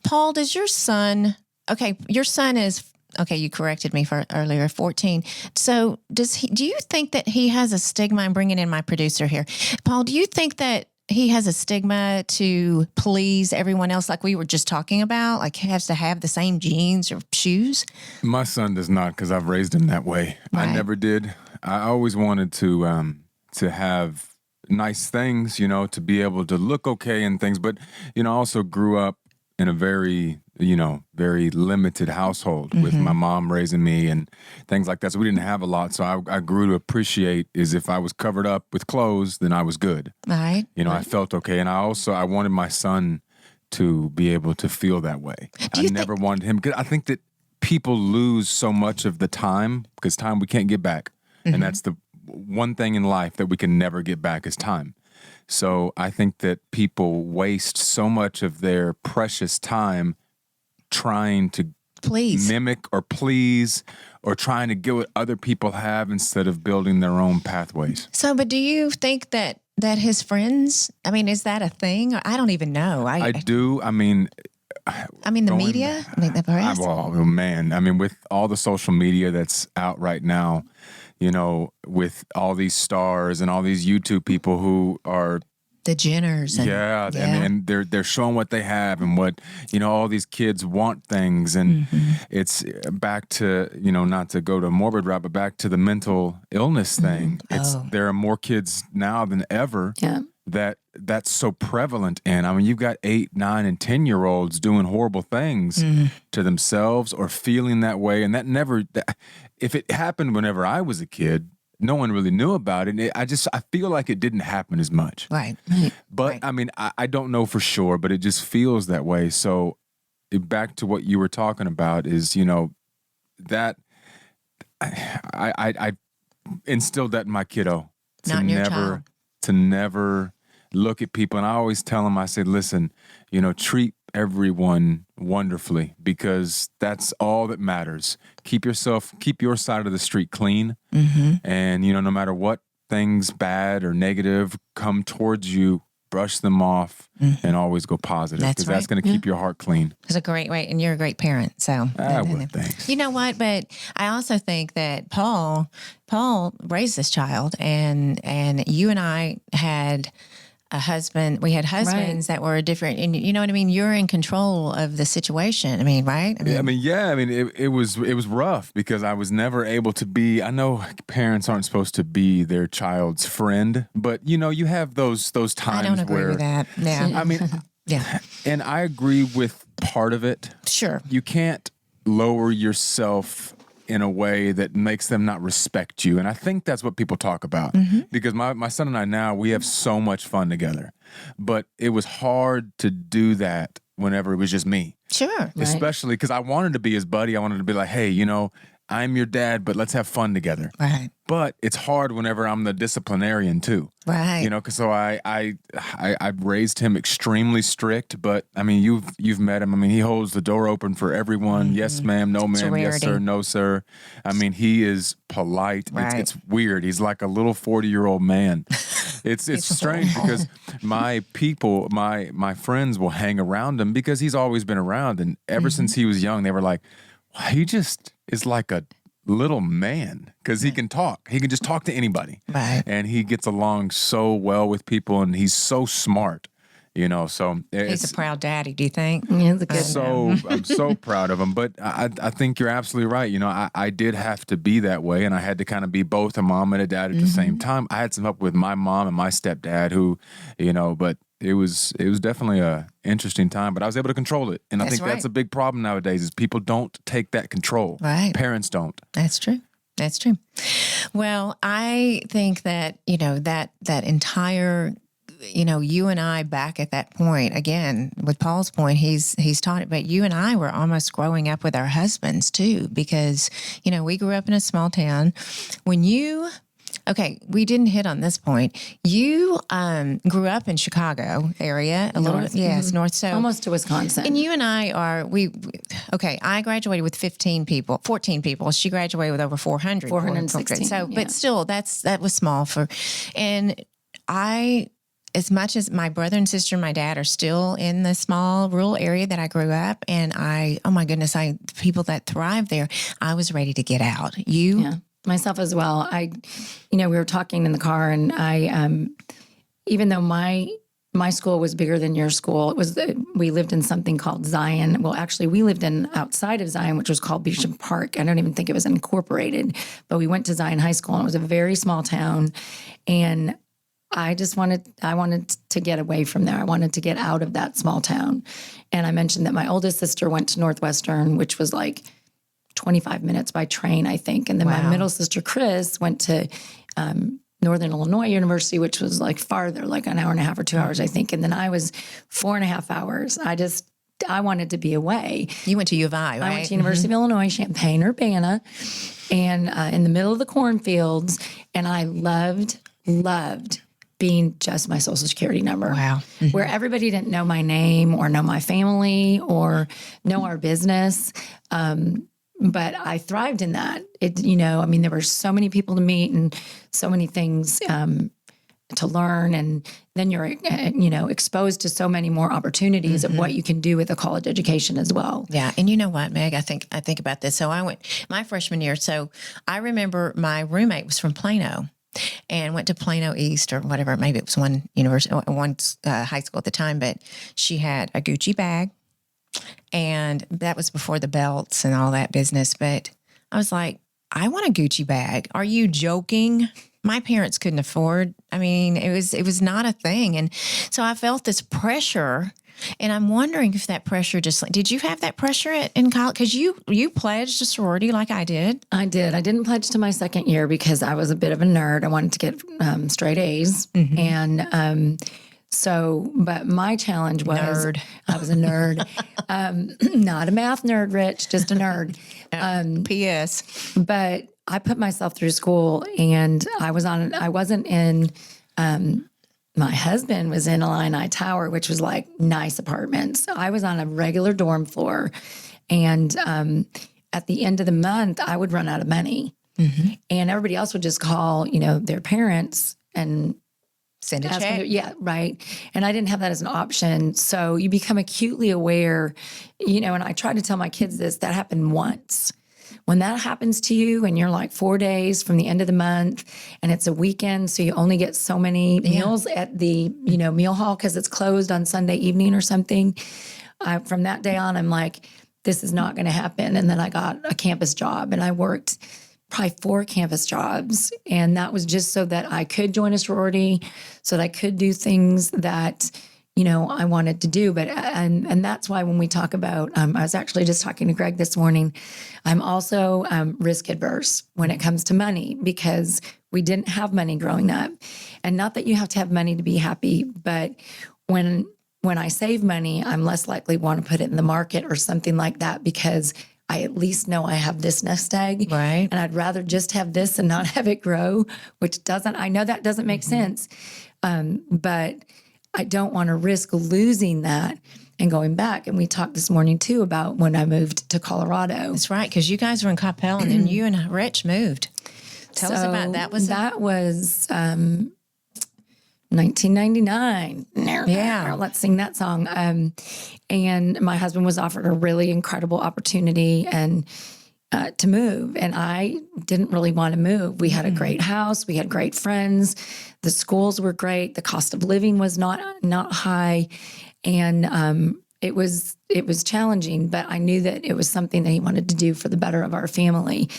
Paul, does your son, okay, your son is, okay, you corrected me for earlier, 14. So do you think that he has a stigma? I'm bringing in my producer here. Paul, do you think that he has a stigma to please everyone else, like we were just talking about, like he has to have the same jeans or shoes? My son does not, because I've raised him that way. Right. I never did. I always wanted to have nice things, you know, to be able to look okay and things. But, you know, I also grew up in a very limited household with my mom raising me and things like that. So we didn't have a lot. So I grew to appreciate is if I was covered up with clothes, then I was good. Right. You know, I felt okay. And I wanted my son to be able to feel that way. I never wanted him, because I think that people lose so much of the time, because time we can't get back. And that's the one thing in life that we can never get back is time. So I think that people waste so much of their precious time trying to mimic or please or trying to get what other people have instead of building their own pathways. So, but do you think that his friends, I mean, is that a thing? I don't even know. I do. I mean, the media? I mean, the press? Oh, man. I mean, with all the social media that's out right now, you know, with all these stars and all these YouTube people who are the Jenners. And they're showing what they have and what, you know, all these kids want things. And it's back to, you know, not to go to a morbid route, but back to the mental illness thing. There are more kids now than ever that's so prevalent. And I mean, you've got 8, 9, and 10-year-olds doing horrible things to themselves or feeling that way. And if it happened whenever I was a kid, no one really knew about it. I feel like it didn't happen as much. Right. But I mean, I don't know for sure, but it just feels that way. So back to what you were talking about is, you know, that I instilled that in my kiddo to never look at people. And I always tell him, I say, listen, you know, treat everyone wonderfully, because that's all that matters. Keep your side of the street clean. And, you know, no matter what things bad or negative come towards you, brush them off and always go positive, because that's going to keep your heart clean. It's a great way, and you're a great parent. So thanks. You know what? But I also think that Paul raised this child, and you and I had a husband. We had husbands that were different, and you know what I mean. You're in control of the situation. I mean, right? I mean, it was rough, because I was never able to be. I know parents aren't supposed to be their child's friend, but you know, you have those times. I don't agree with that. Yeah, I mean, and I agree with part of it. Sure, you can't lower yourself in a way that makes them not respect you. And I think that's what people talk about. Because my son and I now, we have so much fun together. But it was hard to do that whenever it was just me. Sure. Especially because I wanted to be his buddy. I wanted to be like, hey, you know, I'm your dad, but let's have fun together. Right. But it's hard whenever I'm the disciplinarian too. Right. You know, because so I've raised him extremely strict, but I mean, you've met him. I mean, he holds the door open for everyone. Yes, ma'am. No, It's a ma'am. Yes, sir. rarity. No, sir. I mean, he is polite. Right. It's weird. He's like a little 40-year-old man. It's strange because my people, my friends will hang around him because he's always been around, and ever since he was young, they were like, well, he just is like a little man because he can talk. He can just talk to anybody. Right. And he gets along so well with people, and he's so smart, you know. So He's a proud daddy, do you think? Yeah, it's a good I'm so proud of him. But I think you're absolutely right. You know, I did have to be that way, and I had to kind of be both a mom and a dad at the same time. I had some help with my mom and my stepdad who, you know, but it was definitely a interesting time, but I was able to control it. And I think that's a big problem nowadays is people don't take that control. Right. Parents don't. That's true. That's true. Well, I think that, you know, that entire, you know, you and I back at that point, again, with Paul's point, he's taught it, but you and I were almost growing up with our husbands too, because, you know, we grew up in a small town. Okay, we didn't hit on this point. You grew up in Chicago area, a little bit, yes, north. So almost to Wisconsin. and you and I are, I graduated with 14 people. She graduated with over 400. 416, So, yeah. but still, that was small and as much as my brother and sister and my dad are still in the small rural area that I grew up, and oh my goodness, people that thrive there, I was ready to get out. Yeah, myself as well. We were talking in the car, and even though my school was bigger than your school, we lived in something called Zion. Well, actually, we lived outside of Zion, which was called Bishop Park. I don't even think it was incorporated, but we went to Zion High School, and it was a very small town, and I wanted to get away from there. I wanted to get out of that small town. And I mentioned that my oldest sister went to Northwestern, which was like 25 minutes by train, I think. And then my middle sister, Chris, went to Northern Illinois University, which was like farther, like an hour and a half or 2 hours, I think. And then I was 4.5 hours. I wanted to be away. You went to U of I, right? I went to University of Illinois, Champaign-Urbana, and in the middle of the cornfields. And I loved being just my social security number. Wow. Where everybody didn't know my name or know my family or know our business. But I thrived in that. There were so many people to meet and so many things to learn. And then you're, exposed to so many more opportunities of what you can do with a college education as well. Yeah. And you know what, Meg, I think about this. So I went my freshman year. So I remember my roommate was from Plano and went to Plano East or whatever. Maybe it was one high school at the time, but she had a Gucci bag. And that was before the belts and all that business. But I was like, I want a Gucci bag. Are you joking? My parents couldn't afford. I mean, it was not a thing. And so I felt this pressure. And I'm wondering if that pressure did you have that pressure in college? Because you pledged a sorority like I did. I did. I didn't pledge to my second year because I was a bit of a nerd. I wanted to get straight A's. And but my challenge was Nerd. I was a nerd, not a math nerd, Rich, just a nerd. P.S. But I put myself through school, and I wasn't in. My husband was in Illini Tower, which was like nice apartments. I was on a regular dorm floor, and at the end of the month, I would run out of money, and everybody else would just call, their parents and Send a check. Yeah, right. And I didn't have that as an option. So you become acutely aware, and I try to tell my kids that happened once. When that happens to you and you're like 4 days from the end of the month and it's a weekend, so you only get so many meals at the, meal hall because it's closed on Sunday evening or something. From that day on, I'm like, this is not going to happen. And then I got a campus job and I worked probably 4 campus jobs. And that was just so that I could join a sorority, so that I could do things that, I wanted to do. But, and that's why when we talk about, I was actually just talking to Greg this morning, I'm also risk adverse when it comes to money, because we didn't have money growing up. And not that you have to have money to be happy, but when I save money, I'm less likely to want to put it in the market or something like that, because I at least know I have this nest egg. Right. And I'd rather just have this and not have it grow, I know that doesn't make sense. But I don't want to risk losing that and going back. And we talked this morning too about when I moved to Colorado. That's right, because you guys were in Coppell, and then you and Rich moved. Tell us about that. That was 1999. Yeah. Let's sing that song. And my husband was offered a really incredible opportunity and to move. And I didn't really want to move. We had a great house. We had great friends. The schools were great. The cost of living was not high. And it was challenging, but I knew that it was something that he wanted to do for the better of our family.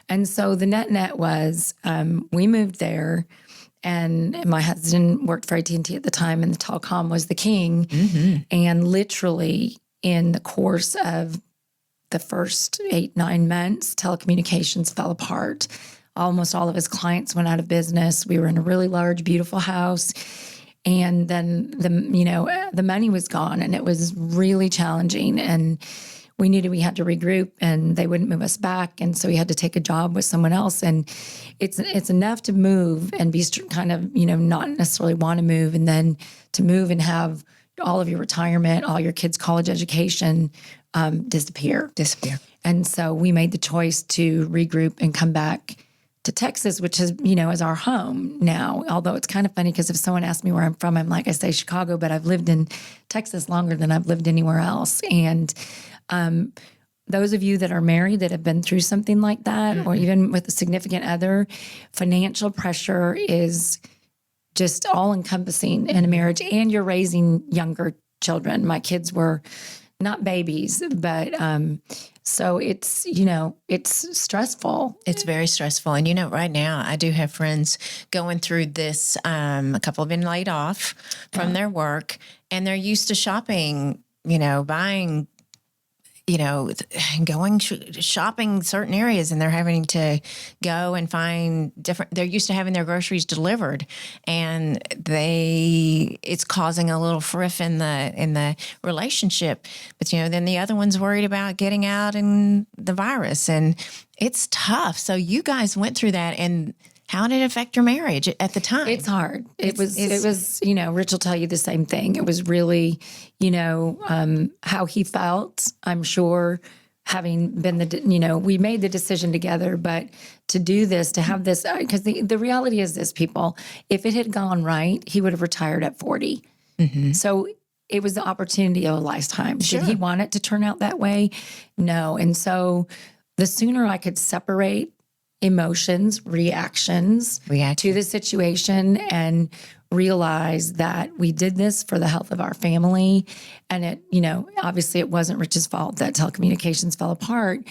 And so the net was we moved there. And my husband worked for AT&T at the time, and the telecom was the king. And literally in the course of the first 8-9 months, telecommunications fell apart. Almost all of his clients went out of business. We were in a really large, beautiful house. And then the money was gone, and it was really challenging. And we knew that we had to regroup, and they wouldn't move us back. And so we had to take a job with someone else. And it's enough to move and be kind of, not necessarily want to move, and then to move and have all of your retirement, all your kids' college education disappear. And so we made the choice to regroup and come back to Texas, which is, is our home now. Although it's kind of funny because if someone asks me where I'm from, I'm like, I say Chicago, but I've lived in Texas longer than I've lived anywhere else. And those of you that are married that have been through something like that, or even with a significant other, financial pressure is just all encompassing in a marriage, and you're raising younger children. My kids were not babies, but so it's, it's stressful. It's very stressful. And, right now I do have friends going through this. A couple have been laid off from their work, and they're used to shopping, buying, going shopping certain areas, and they're having to go and find they're used to having their groceries delivered, and it's causing a little friff in the relationship. But, then the other one's worried about getting out and the virus, and it's tough. So you guys went through that, and how did it affect your marriage at the time? It was, Rich will tell you the same thing. It was really, how he felt, I'm sure, having been we made the decision together, but to do this, to have this, because the reality is this, people, if it had gone right, he would have retired at 40. So it was the opportunity of a lifetime. Sure. Did he want it to turn out that way? No. And so the sooner I could separate emotions, reactions to the situation, and realize that we did this for the health of our family. And it, obviously it wasn't Rich's fault that telecommunications fell apart,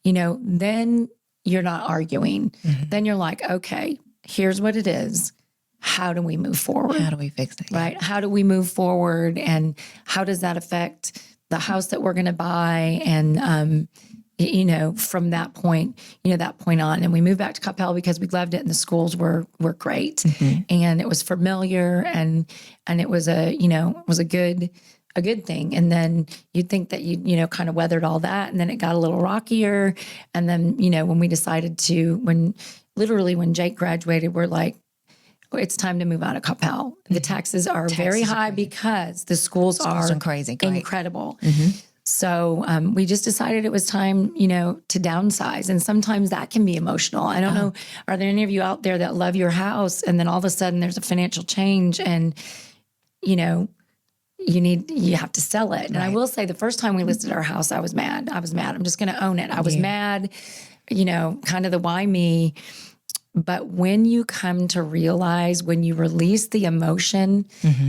then you're not arguing. Then you're like, okay, here's what it is. How do we move forward? How do we fix it? Right. How do we move forward? And how does that affect the house that we're going to buy? And, from that point on. And we moved back to Coppell because we loved it, and the schools were great, and it was familiar, and it was a good thing. And then you'd think that you kind of weathered all that, and then it got a little rockier. And then, when we decided when Jake graduated, we're like, it's time to move out of Coppell. The taxes are very high because the schools are crazy, incredible. So we just decided it was time, to downsize. And sometimes that can be emotional. I don't know, are there any of you out there that love your house, and then all of a sudden there's a financial change, and, you have to sell it. And I will say the first time we listed our house, I was mad. I'm just going to own it. I was mad, kind of the why me. But when you come to realize, when you release the emotion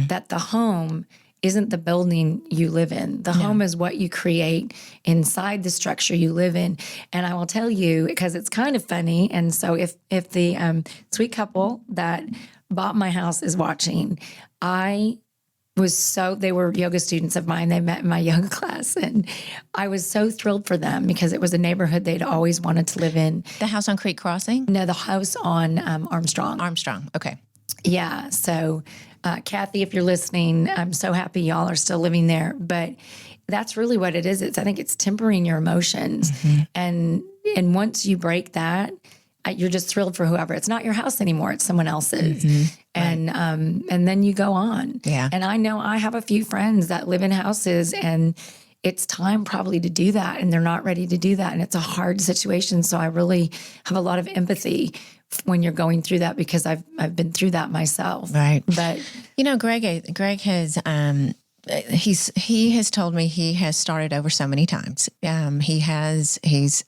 that the home isn't the building you live in. The home is what you create inside the structure you live in. And I will tell you, because it's kind of funny, and so if the sweet couple that bought my house is watching, they were yoga students of mine. They met in my yoga class, and I was so thrilled for them because it was a neighborhood they'd always wanted to live in. The house on Creek Crossing? No, the house on Armstrong. Armstrong, okay. Yeah, so Kathy, if you're listening, I'm so happy y'all are still living there. But that's really what it is. I think it's tempering your emotions. And once you break that, you're just thrilled for whoever. It's not your house anymore. It's someone else's. And then you go on. Yeah. And I know I have a few friends that live in houses, and it's time probably to do that. And they're not ready to do that. And it's a hard situation. So I really have a lot of empathy when you're going through that, because I've been through that myself. Right. But Greg has, he has told me he has started over so many times. He's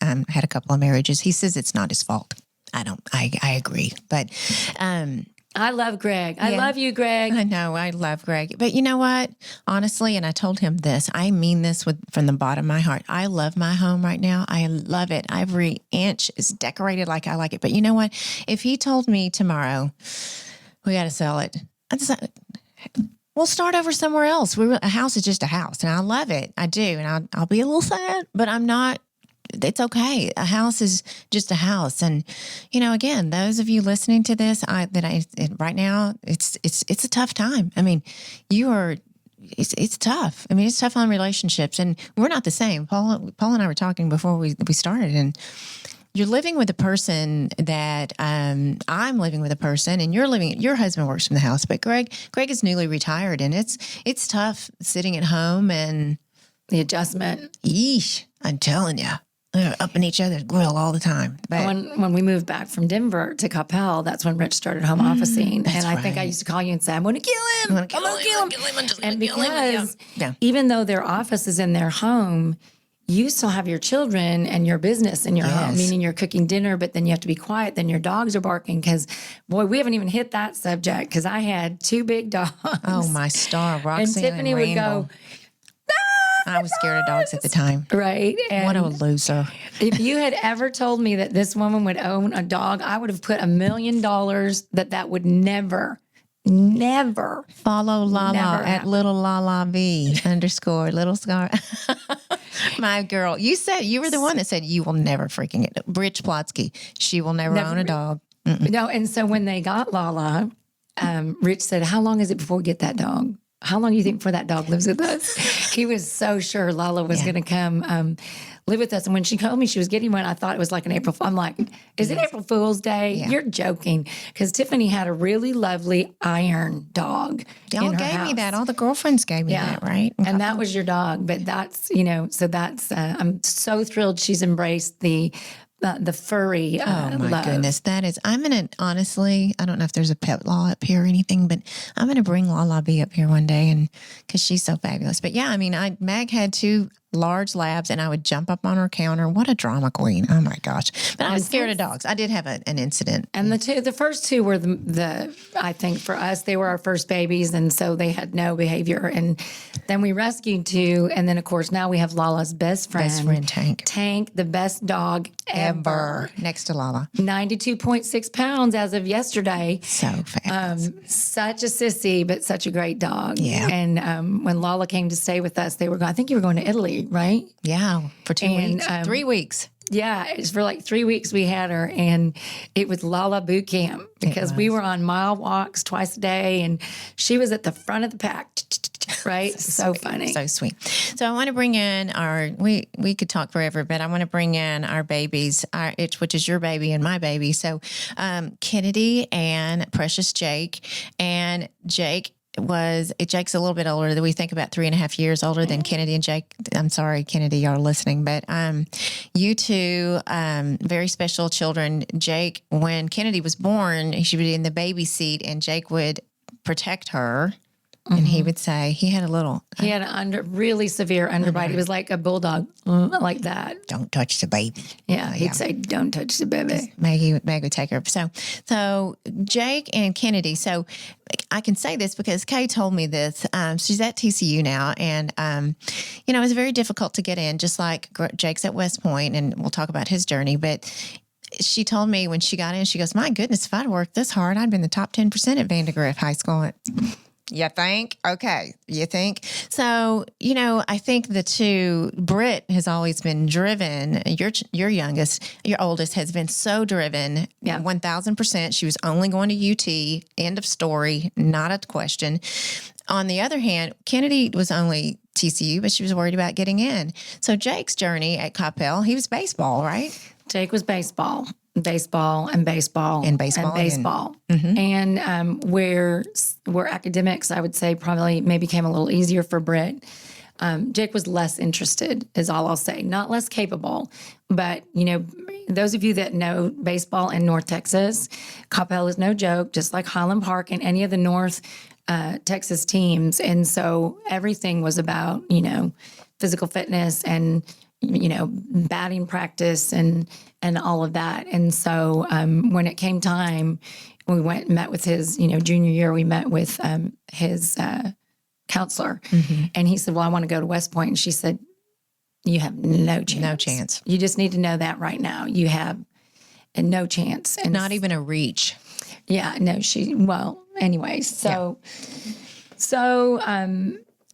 had a couple of marriages. He says it's not his fault. I agree. But, I love Greg. I love you, Greg. I know. I love Greg. But you know what? Honestly, and I told him this, I mean this from the bottom of my heart. I love my home right now. I love it. Every inch is decorated like I like it. But you know what? If he told me tomorrow, we got to sell it, we'll start over somewhere else. A house is just a house, and I love it. I do. And I'll be a little sad, but I'm not. It's okay. A house is just a house. And, again, those of you listening to this, right now, it's a tough time. I mean, it's tough. I mean, it's tough on relationships, and we're not the same. Paul and I were talking before we started, and you're living with a person that, I'm living with a person, and your husband works from the house, but Greg is newly retired, and it's tough sitting at home and the adjustment. Yeesh, I'm telling you. They're up in each other's grill all the time. But when we moved back from Denver to Coppell, that's when Rich started home officing. And I think I used to call you and say, I'm going to kill him. I'm going to kill him. And because even though their office is in their home, you still have your children and your business in your home, meaning you're cooking dinner, but then you have to be quiet. Then your dogs are barking because, boy, we haven't even hit that subject because I had 2 big dogs. Oh, my star, Roxanne and Tiffany would go, I was scared of dogs at the time. Right. And what a loser. If you had ever told me that this woman would own a dog, I would have put $1 million that would never follow Lala at little Lala V _ little scar. My girl, you were the one that said you will never freaking get Rich Plotsky. She will never own a dog. No. And so when they got Lala, Rich said, how long is it before we get that dog? How long do you think before that dog lives with us? He was so sure Lala was going to come live with us. And when she told me she was getting one, I thought it was like an April Fool. I'm like, is it April Fool's Day? Yeah. You're joking. Because Tiffany had a really lovely iron dog. Y'all gave me that. All the girlfriends gave me that, right? And that was your dog. But that's, so that's, I'm so thrilled she's embraced the furry my goodness, that is, honestly, I don't know if there's a pet law up here or anything, but I'm going to bring Lala B up here one day, and because she's so fabulous. But yeah, I mean, Meg had 2 large labs, and I would jump up on her counter. What a drama queen. Oh my gosh. But I was scared of dogs. I did have an incident. And the first 2 were I think for us, they were our first babies. And so they had no behavior. And then we rescued 2. And then of course, now we have Lala's best friend, Tank. Tank, the best dog ever. Next to Lala. 92.6 pounds as of yesterday. So fabulous. Such a sissy, but such a great dog. Yeah. And when Lala came to stay with us, I think you were going to Italy, right? Yeah, for 2 weeks, 3 weeks. Yeah, it's for like 3 weeks we had her, and it was Lala boot camp because we were on mile walks twice a day, and she was at the front of the pack. Right? So funny. So sweet. So I want to bring in we could talk forever, but I want to bring in our babies, which is your baby and my baby. So Kennedy and precious Jake. And Jake's a little bit older. We think about 3.5 years older than Kennedy and Jake. I'm sorry, Kennedy, you're listening, but you 2 very special children. Jake, when Kennedy was born, she would be in the baby seat, and Jake would protect her. And he would say he had an really severe underbite. He was like a bulldog, like that. Don't touch the baby. Yeah, he'd say, "Don't touch the baby." Meg would take her. So Jake and Kennedy. So I can say this because Kay told me this. She's at TCU now, and it was very difficult to get in. Just like Jake's at West Point, and we'll talk about his journey, but. She told me when she got in, she goes, "My goodness, if I'd worked this hard, I'd been the top 10% at Vandegrift High School." You think? Okay. You think? So, I think the 2, Britt has always been driven. Your oldest has been so driven. Yeah. 1,000%. She was only going to UT. End of story. Not a question. On the other hand, Kennedy was only TCU, but she was worried about getting in. So Jake's journey at Coppell, he was baseball, right? Jake was baseball and baseball. Mm-hmm. And where academics, I would say, probably maybe came a little easier for Britt. Jake was less interested, is all I'll say. Not less capable, but, those of you that know baseball in North Texas, Coppell is no joke, just like Highland Park and any of the North Texas teams. And so everything was about, physical fitness and, batting practice and all of that. And so when it came time, we went and met with his, junior year, we met with his counselor. Mm-hmm. And he said, well, I want to go to West Point. And she said, you have no chance. No chance. You just need to know that right now. You have no chance. And Not even a reach. yeah, no, anyway, so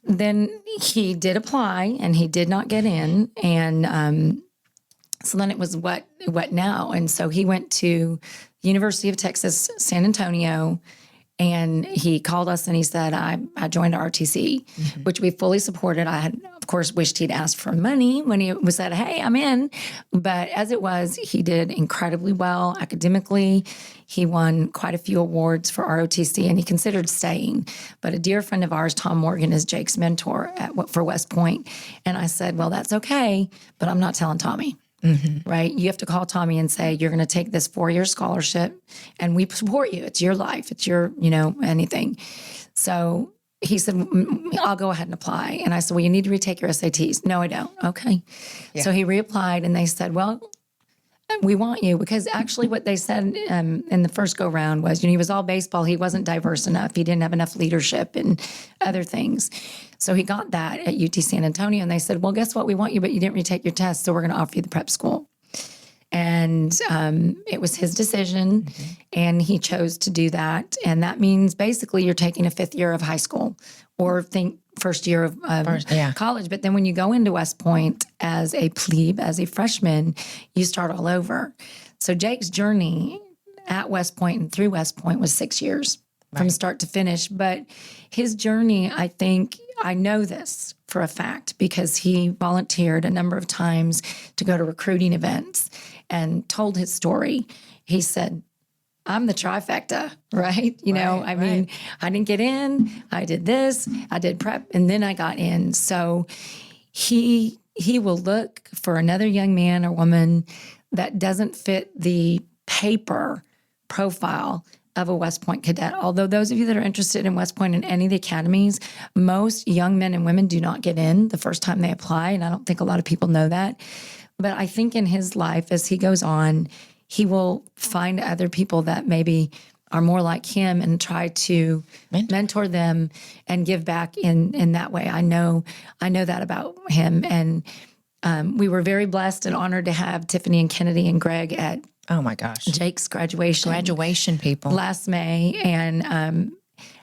then he did apply and he did not get in. And so then it was what now? And so he went to the University of Texas, San Antonio, and he called us and he said, I joined RTC, Mm-hmm. which we fully supported. I had, of course, wished he'd asked for money when he was said, hey, I'm in. But as it was, he did incredibly well academically. He won quite a few awards for ROTC and he considered staying. But a dear friend of ours, Tom Morgan, is Jake's mentor for West Point. And I said, well, that's okay, but I'm not telling Tommy. Mm-hmm. Right? You have to call Tommy and say, you're going to take this 4-year scholarship and we support you. It's your life. It's your, anything. So he said, I'll go ahead and apply. And I said, well, you need to retake your SATs. No, I don't. Okay. Yeah. So he reapplied and they said, well, we want you, because actually what they said in the first go round was, he was all baseball. He wasn't diverse enough. He didn't have enough leadership and other things. So he got that at UT San Antonio and they said, well, guess what? We want you, but you didn't retake your test. So we're going to offer you the prep school. And it was his decision and he chose to do that. And that means basically you're taking a 5th year of high school or first year of college. But then when you go into West Point as a plebe, as a freshman, you start all over. So Jake's journey at West Point and through West Point was 6 years from start to finish. But his journey, I know this for a fact because he volunteered a number of times to go to recruiting events and told his story. He said, I'm the trifecta, right? I mean, I didn't get in, I did this, I did prep, and then I got in. So he will look for another young man or woman that doesn't fit the paper profile of a West Point cadet. Although those of you that are interested in West Point and any of the academies, most young men and women do not get in the first time they apply. And I don't think a lot of people know that. But I think in his life, as he goes on, he will find other people that maybe are more like him and try to mentor them and give back in that way. I know that about him. And we were very blessed and honored to have Tiffany and Kennedy and Greg at Oh my gosh. Jake's graduation. Graduation, people. Last May. And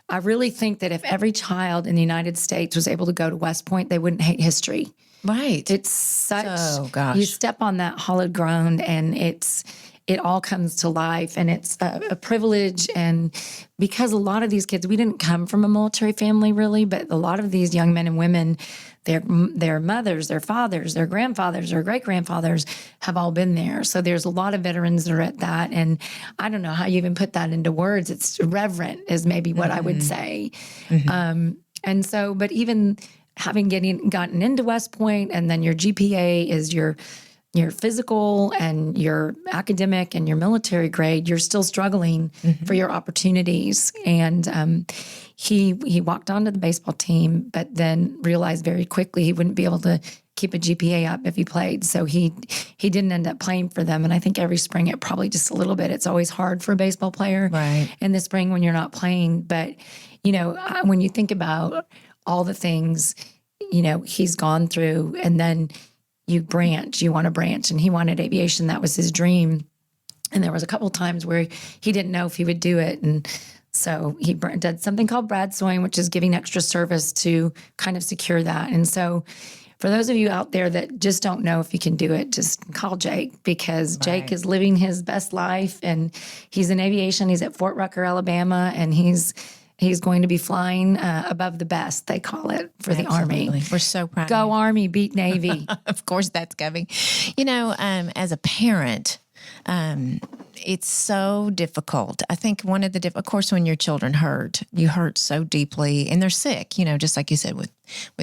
I really think that if every child in the United States was able to go to West Point, they wouldn't hate history. Right. It's such, gosh. you step on that hollowed ground and it all comes to life and it's a privilege. And because a lot of these kids, we didn't come from a military family really, but a lot of these young men and women, their mothers, their fathers, their grandfathers, their great-grandfathers have all been there. So there's a lot of veterans that are at that. And I don't know how you even put that into words. It's reverent is maybe what I would say. And so, but even having gotten into West Point and then your GPA is your physical and your academic and your military grade, you're still struggling for your opportunities. And he walked onto the baseball team, but then realized very quickly he wouldn't be able to keep a GPA up if he played. So he didn't end up playing for them. And I think every spring it probably just a little bit. It's always hard for a baseball player in the spring when you're not playing. But, when you think about all the things, he's gone through and then you want to branch, and he wanted aviation. That was his dream. And there was a couple of times where he didn't know if he would do it. And so he did something called Bradsoing, which is giving extra service to kind of secure that. And so for those of you out there that just don't know if you can do it, just call Jake, because Jake is living his best life and he's in aviation. He's at Fort Rucker, Alabama, and he's He's going to be flying above the best, they call it, for the Army. We're so proud. Go Army, beat Navy. Of course, that's coming. As a parent, it's so difficult. I think one of of course, when your children hurt, you hurt so deeply, and they're sick. Just like you said with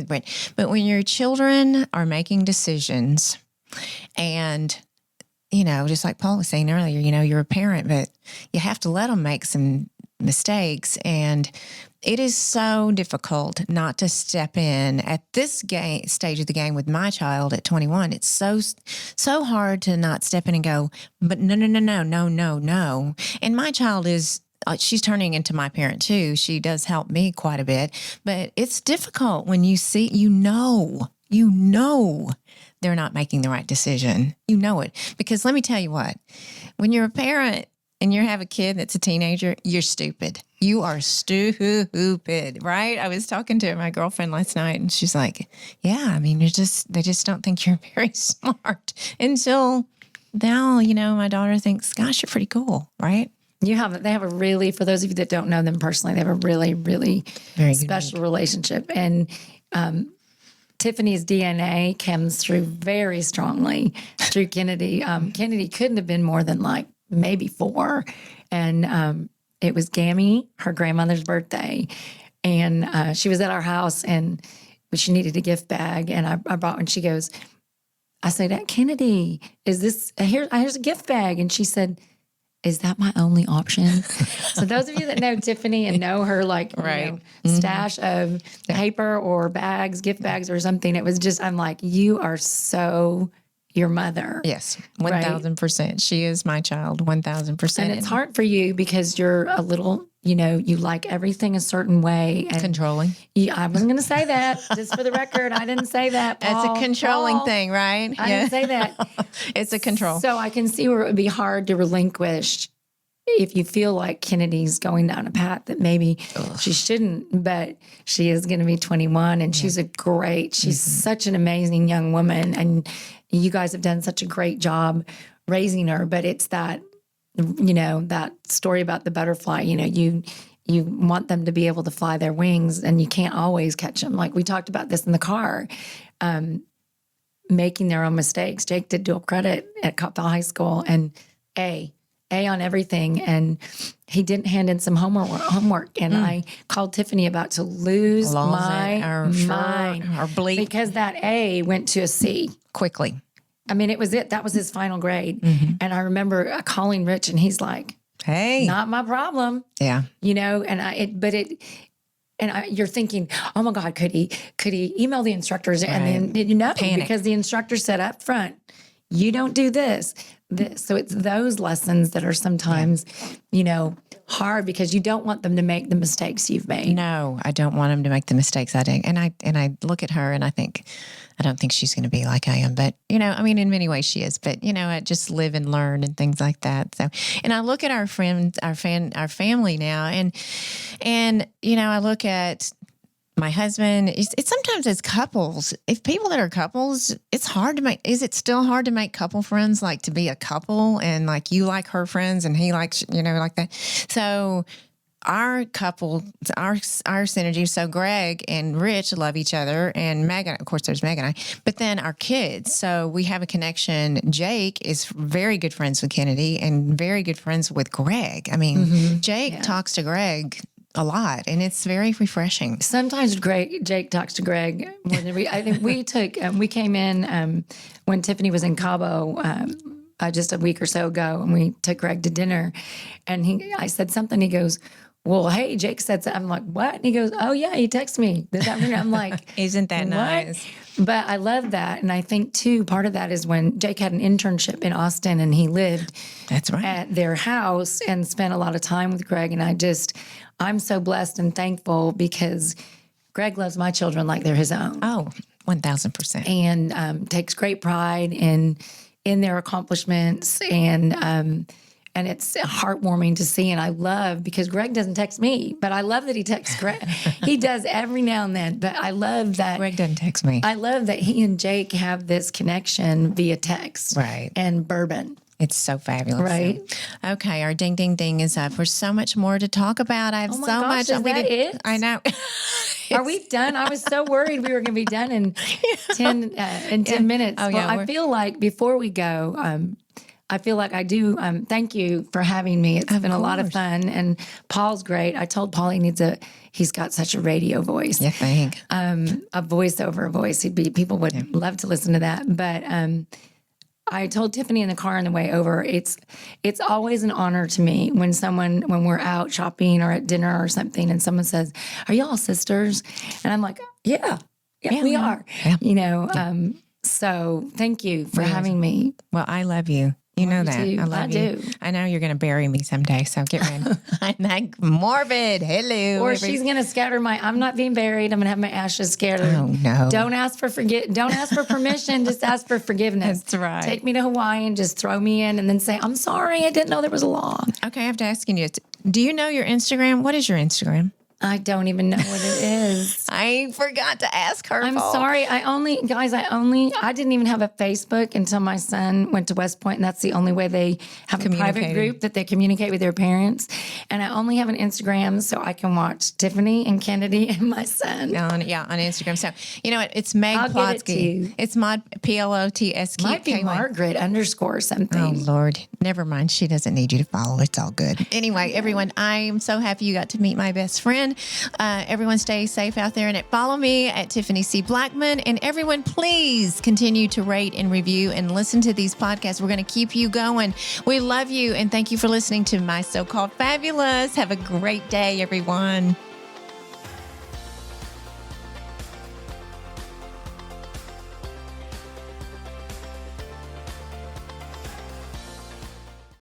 Brent. But when your children are making decisions, and just like Paul was saying earlier, you're a parent, but you have to let them make some mistakes, and it is so difficult not to step in at this stage of the game with my child at 21. It's so hard to not step in and go, but no. And my child she's turning into my parent too. She does help me quite a bit, but it's difficult when you see, they're not making the right decision. You know it. Because let me tell you what, when you're a parent and you have a kid that's a teenager, you're stupid. You are stupid, right? I was talking to my girlfriend last night, and she's like, yeah, I mean, they just don't think you're very smart until now, my daughter thinks, gosh, you're pretty cool, right? They have a really, for those of you that don't know them personally, they have a really, really very special relationship. And Tiffany's DNA comes through very strongly through Kennedy. Kennedy couldn't have been more than like maybe 4. And it was Gammy, her grandmother's birthday. And she was at our house, and she needed a gift bag. And I brought one. She goes, I said, Aunt Kennedy, is this, here's a gift bag. And she said, is that my only option? So those of you that know Tiffany and know her stash of paper or bags, gift bags or something, it was just, I'm like, you are so your mother. Yes, 1,000%. She is my child, 1,000%. And it's hard for you because you're a little, you like everything a certain way. And controlling. I wasn't going to say that. Just for the record, I didn't say that, Paul. It's a controlling thing, right? I didn't say that. It's a control. So I can see where it would be hard to relinquish if you feel like Kennedy's going down a path that maybe she shouldn't, but she is going to be 21, and she's she's such an amazing young woman, and you guys have done such a great job raising her. But it's that, that story about the butterfly, you want them to be able to fly their wings, and you can't always catch them. Like we talked about this in the car, making their own mistakes. Jake did dual credit at Coppell High School, and A on everything, and he didn't hand in some homework, and I called Tiffany about to lose my mind because that A went to a C quickly. I mean, it was it. That was his final grade, and I remember calling Rich, and he's like, "Hey, not my problem." Yeah, and you're thinking, oh my God, could he email the instructors? Right. And then panic. Because the instructor said up front, you don't do this. So it's those lessons that are sometimes, hard because you don't want them to make the mistakes you've made. No, I don't want them to make the mistakes I did. And I look at her and I think, I don't think she's going to be like I am. But, in many ways she is. But, I just live and learn and things like that. So, and I look at our friends, our family now, and I look at my husband. It's sometimes as couples, if people that are couples, it's hard to make. Is it still hard to make couple friends, like to be a couple and like you like her friends and he likes, like that. So our couple, our synergy. So Greg and Rich love each other, and Meg, of course, there's Meg and I. But then our kids. So we have a connection. Jake is very good friends with Kennedy and very good friends with Greg. I mean, Jake talks to Greg a lot, and it's very refreshing. Sometimes Jake talks to Greg more than I think we came in when Tiffany was in Cabo just a week or so ago, and we took Greg to dinner, and I said something. He goes, well, hey, Jake said something. I'm like, what? And he goes, oh yeah, he texted me this afternoon. I'm like, isn't that nice? But I love that. And I think too, part of that is when Jake had an internship in Austin, and he lived at their house and spent a lot of time with Greg. And I'm so blessed and thankful because Greg loves my children like they're his own. Oh, 1,000%. And takes great pride in their accomplishments, and it's heartwarming to see. And I love, because Greg doesn't text me, but I love that he texts Greg. He does every now and then, but I love that. Greg doesn't text me. I love that he and Jake have this connection via text. Right. And bourbon. It's so fabulous. Right. So, okay, our ding ding ding is up. There's so much more to talk about. I have Oh my so gosh, much. is that it? I know. Are we done? I was so worried we were going to be done in 10 minutes. Oh, Well, yeah, I feel like before we go, I feel like I do. Thank you for having me. It's been a lot of fun. And Paul's great. I told Paul he's got such a radio voice. You think? A voice over a voice. People would love to listen to that. But I told Tiffany in the car on the way over, it's always an honor to me when we're out shopping or at dinner or something and someone says, "Are y'all sisters?" And I'm like, yeah, we are. Yeah. So thank you for having me. Well, I love you. You know that. too. I love I you. do. I know you're going to bury me someday, so get ready. I'm like morbid. Hello. Or she's going to scatter I'm not being buried. I'm going to have my ashes scattered. Oh, no. Don't ask for permission. Just ask for forgiveness. That's right. Take me to Hawaii and just throw me in and then say, "I'm sorry. I didn't know there was a law." Okay, I have to ask you, do you know your Instagram? What is your Instagram? I don't even know what it is. I forgot to ask her. I'm sorry. I didn't even have a Facebook until my son went to West Point, and that's the only way they have a private group that they communicate with their parents. And I only have an Instagram so I can watch Tiffany and Kennedy and my son. On Instagram. So, you know what? It's Meg I'll Plotsky. get it to you. It's Mod Plotsky. Might be Margaret _ something. Oh, Lord. Never mind. She doesn't need you to follow. It's all good. Anyway, everyone, I am so happy you got to meet my best friend. Everyone stay safe out there, and follow me at Tiffany C. Blackman. And everyone, please continue to rate and review and listen to these podcasts. We're going to keep you going. We love you, and thank you for listening to My So-Called Fabulous. Have a great day, everyone.